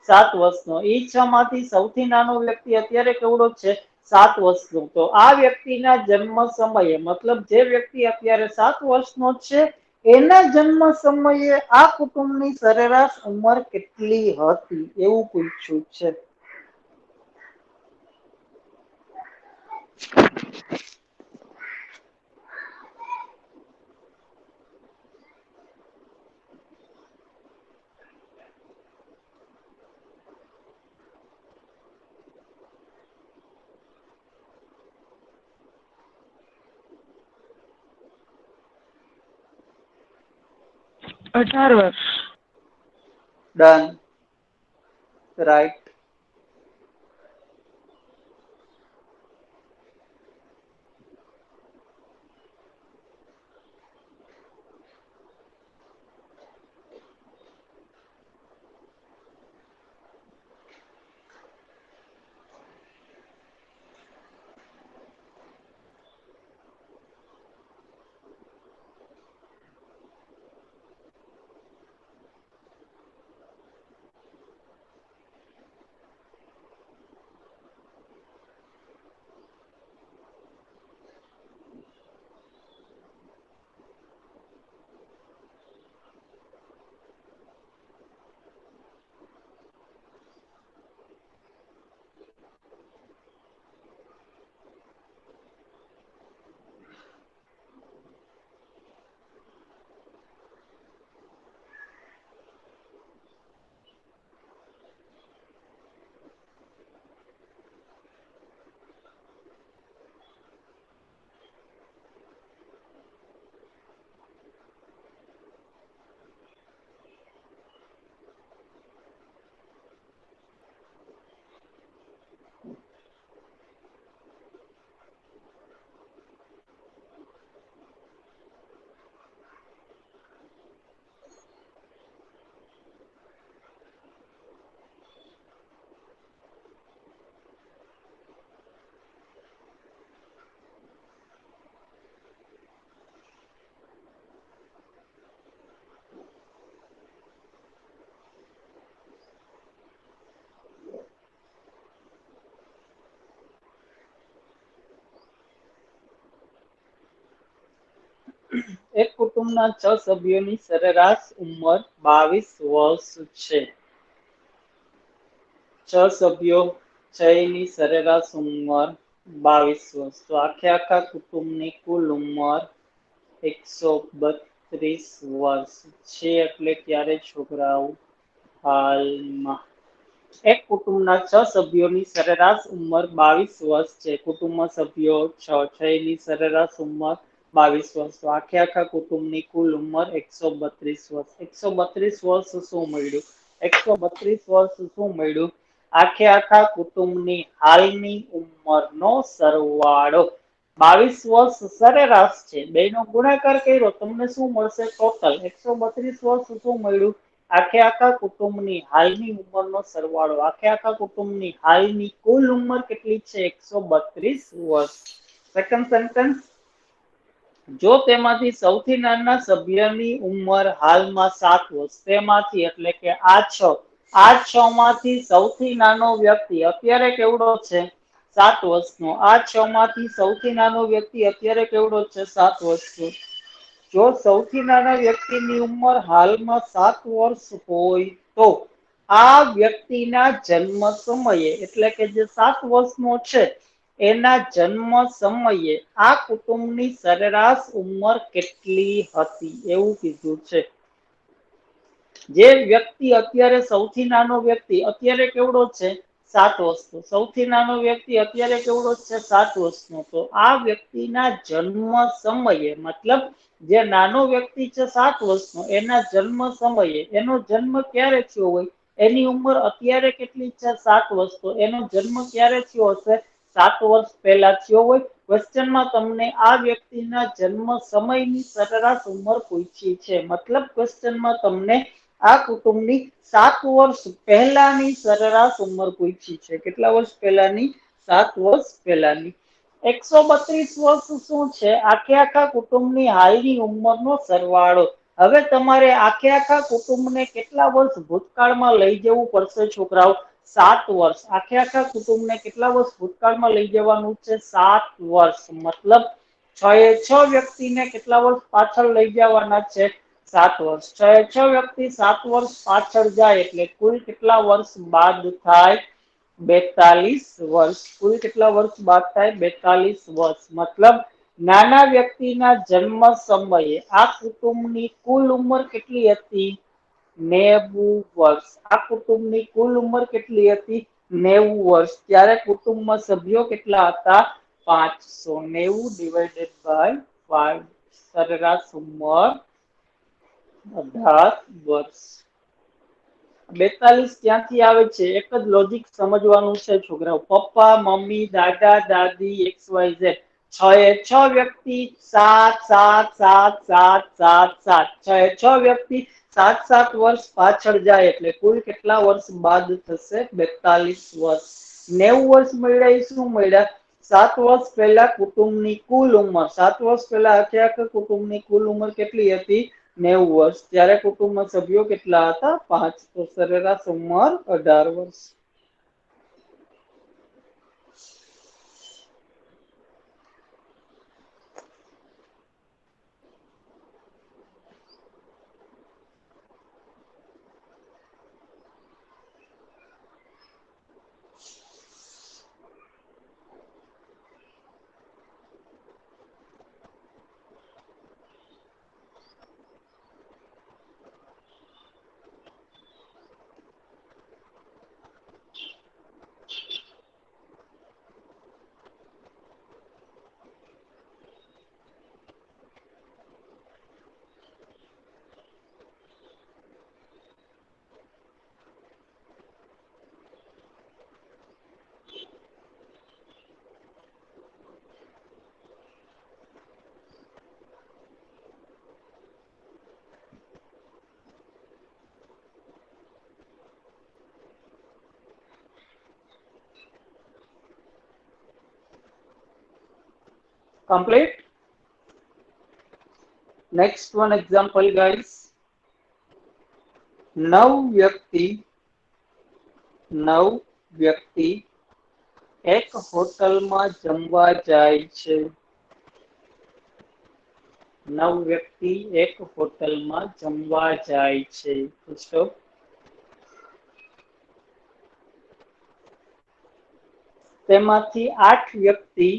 7 વર્ષનો. એ 6 માંથી સૌથી નાનો વ્યક્તિ અત્યારે કેવડો છે? 7 વર્ષનો. તો આ વ્યક્તિના જન્મ સમયે, મતલબ જે વ્યક્તિ અત્યારે 7 વર્ષનો છે, એના જન્મ સમયે આ કુટુંબની સરેરાશ ઉંમર કેટલી હતી એવું પૂછ્યું છે. 18 વર્ષ. Done, right. એક કુટુંબના 6 સભ્યોની સરેરાશ ઉંમર 22 વર્ષ છે. 6 સભ્યો, 6 ની સરેરાશ ઉંમર 22 વર્ષ. તો આખા કુટુંબની કુલ ઉંમર 132 વર્ષ છે. એટલે ક્યારે છોકરાઓ? હાલમાં. એક કુટુંબના 6 સભ્યોની સરેરાશ ઉંમર 22 વર્ષ છે. કુટુંબમાં સભ્યો 6 ની સરેરાશ ઉંમર 22 વર્ષ. તો આખા કુટુંબની કુલ ઉંમર 132 વર્ષ. 132 વર્ષ શું મળ્યું? 132 વર્ષ શું મળ્યું? આખા કુટુંબની હાલની ઉંમરનો સરવાળો. 22 વર્ષ સરેરાશ છે. બેનો ગુણાકાર કર્યો તમને શું મળશે? ટોટલ 132 વર્ષ શું મળ્યું? આખા કુટુંબની હાલની ઉંમરનો સરવાળો. આખા કુટુંબની હાલની કુલ ઉંમર કેટલી છે? 132 વર્ષ. સેકન્ડ સેન્ટેન્સ, જો તેમાંથી સૌથી નાના સભ્યની ઉંમર હાલમાં 7 વર્ષ, તેમાંથી એટલે કે આ 6 માંથી સૌથી નાનો વ્યક્તિ અત્યારે કેવડો છે? 7 વર્ષનો. આ 6 માંથી સૌથી નાનો વ્યક્તિ અત્યારે કેવડો છે? 7 વર્ષનો. જો સૌથી નાના વ્યક્તિની ઉંમર હાલમાં 7 વર્ષ હોય તો આ વ્યક્તિના જન્મ સમયે એટલે કે જે 7 વર્ષનો છે એના જન્મ સમયે આ કુટુંબની સરેરાશ ઉંમર કેટલી હતી એવું કીધું છે. જે વ્યક્તિ અત્યારે સૌથી નાનો વ્યક્તિ અત્યારે કેવડો છે? 7 વર્ષનો. સૌથી નાનો વ્યક્તિ અત્યારે કેવડો છે? 7 વર્ષનો. તો આ વ્યક્તિના જન્મ સમયે મતલબ જે નાનો વ્યક્તિ છે 7 વર્ષનો એના જન્મ સમયે, એનો જન્મ ક્યારે થયો હોય? એની ઉંમર અત્યારે કેટલી છે? 7 વર્ષ. તો એનો જન્મ ક્યારે થયો હશે? 7 વર્ષ પહેલા થયો હોય. ક્વેશ્ચનમાં તમને આ વ્યક્તિના જન્મ સમયની સરેરાશ ઉંમર પૂછી છે. મતલબ ક્વેશ્ચનમાં તમને આ કુટુંબની 7 વર્ષ પહેલાની સરેરાશ ઉંમર પૂછી છે. કેટલા વર્ષ પહેલાની? 7 વર્ષ પહેલાની. 132 વર્ષ શું છે? આખા કુટુંબની હાલની ઉંમરનો સરવાળો. હવે તમારે આખા કુટુંબને કેટલા વર્ષ ભૂતકાળમાં લઈ જવું પડશે છોકરાઓ? 7 વર્ષ. આખા કુટુંબને કેટલા વર્ષ ભૂતકાળમાં લઈ જવાનું છે? 7 વર્ષ. મતલબ 6 વ્યક્તિને કેટલા વર્ષ પાછળ લઈ જવાના છે? 7 વર્ષ. 6 વ્યક્તિ 7 વર્ષ પાછળ જાય એટલે કુલ કેટલા વર્ષ બાદ થાય? 42 વર્ષ. કુલ કેટલા વર્ષ બાદ થાય? 42 વર્ષ. મતલબ નાના વ્યક્તિના જન્મ સમયે આ કુટુંબની કુલ ઉંમર કેટલી હતી? 90 વર્ષ. આ કુટુંબની કુલ ઉંમર કેટલી હતી? 90 વર્ષ. ત્યારે કુટુંબમાં સભ્યો કેટલા હતા? 590 ડિવાઇડેડ બાય 5. સરેરાશ ઉંમર 18 વર્ષ. 42 ક્યાંથી આવે છે? એક જ લોજિક સમજવાનું છે છોકરાઓ. પપ્પા, મમ્મી, દાદા, દાદી, એક્સ વાય ઝેડ. છ એ છ વ્યક્તિ, સાત સાત સાત સાત સાત સાત. છ એ છ વ્યક્તિ 7 7 વર્ષ પાછળ જાય એટલે કુલ કેટલા વર્ષ બાદ થશે? 42 વર્ષ. 90 વર્ષ મળ્યા એ શું મળ્યા? 7 વર્ષ પહેલા કુટુંબની કુલ ઉંમર. 7 વર્ષ પહેલા આખે આખા કુટુંબની કુલ ઉંમર કેટલી હતી? 90 વર્ષ. ત્યારે કુટુંબમાં સભ્યો કેટલા હતા? 5. તો સરેરાશ ઉંમર 18 વર્ષ. Complete. Next one example, guys. 9 વ્યક્તિ એક હોટલમાં જમવા જાય છે. 9 વ્યક્તિ એક હોટલમાં જમવા જાય છે. પૂછો. તેમાંથી 8 વ્યક્તિ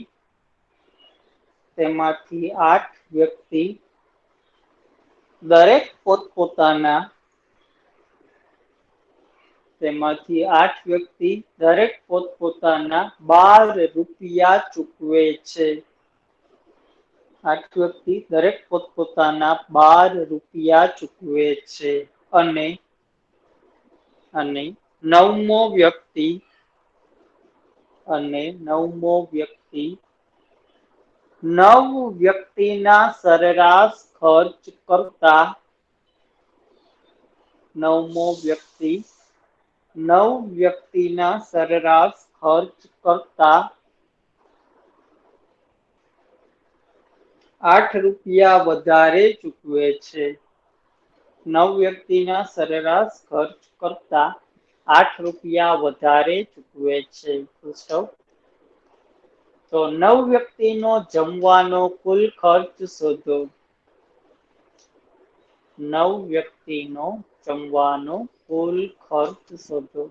દરેક પોતપોતાના 12 રૂપિયા ચૂકવે છે. 8 વ્યક્તિ દરેક પોતપોતાના 12 રૂપિયા ચૂકવે છે. અને 9મો વ્યક્તિ 9 વ્યક્તિના સરેરાશ ખર્ચ કરતા 9મો વ્યક્તિ 9 વ્યક્તિના સરેરાશ ખર્ચ કરતા 8 રૂપિયા વધારે ચૂકવે છે. 9 વ્યક્તિના સરેરાશ ખર્ચ કરતા 8 રૂપિયા વધારે ચૂકવે છે. તો 9 વ્યક્તિનો જમવાનો કુલ ખર્ચ શોધો. 9 વ્યક્તિનો જમવાનો કુલ ખર્ચ શોધો.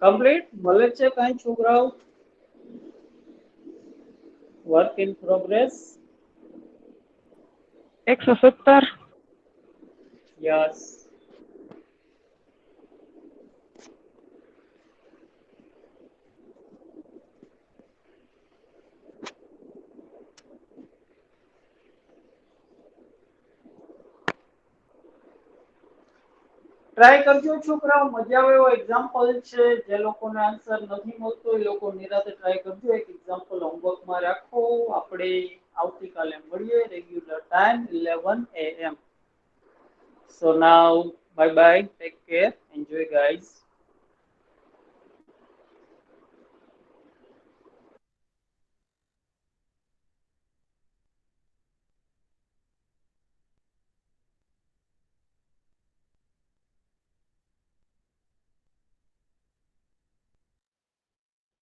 કમ્પ્લીટ મળે છે કાંઈ છોકરાઓ? Work in progress. 117. Yes. Try કરજો છોકરાઓ, મજા આવે એવો એક્ઝામ્પલ છે. જે લોકોને આન્સર નથી મળતો એ લોકો નિરાતે ટ્રાય કરજો. એક એક્ઝામ્પલ હોમવર્કમાં રાખો. આપણે આવતીકાલે મળીએ regular time 11 AM. So now bye bye, take care, enjoy guys.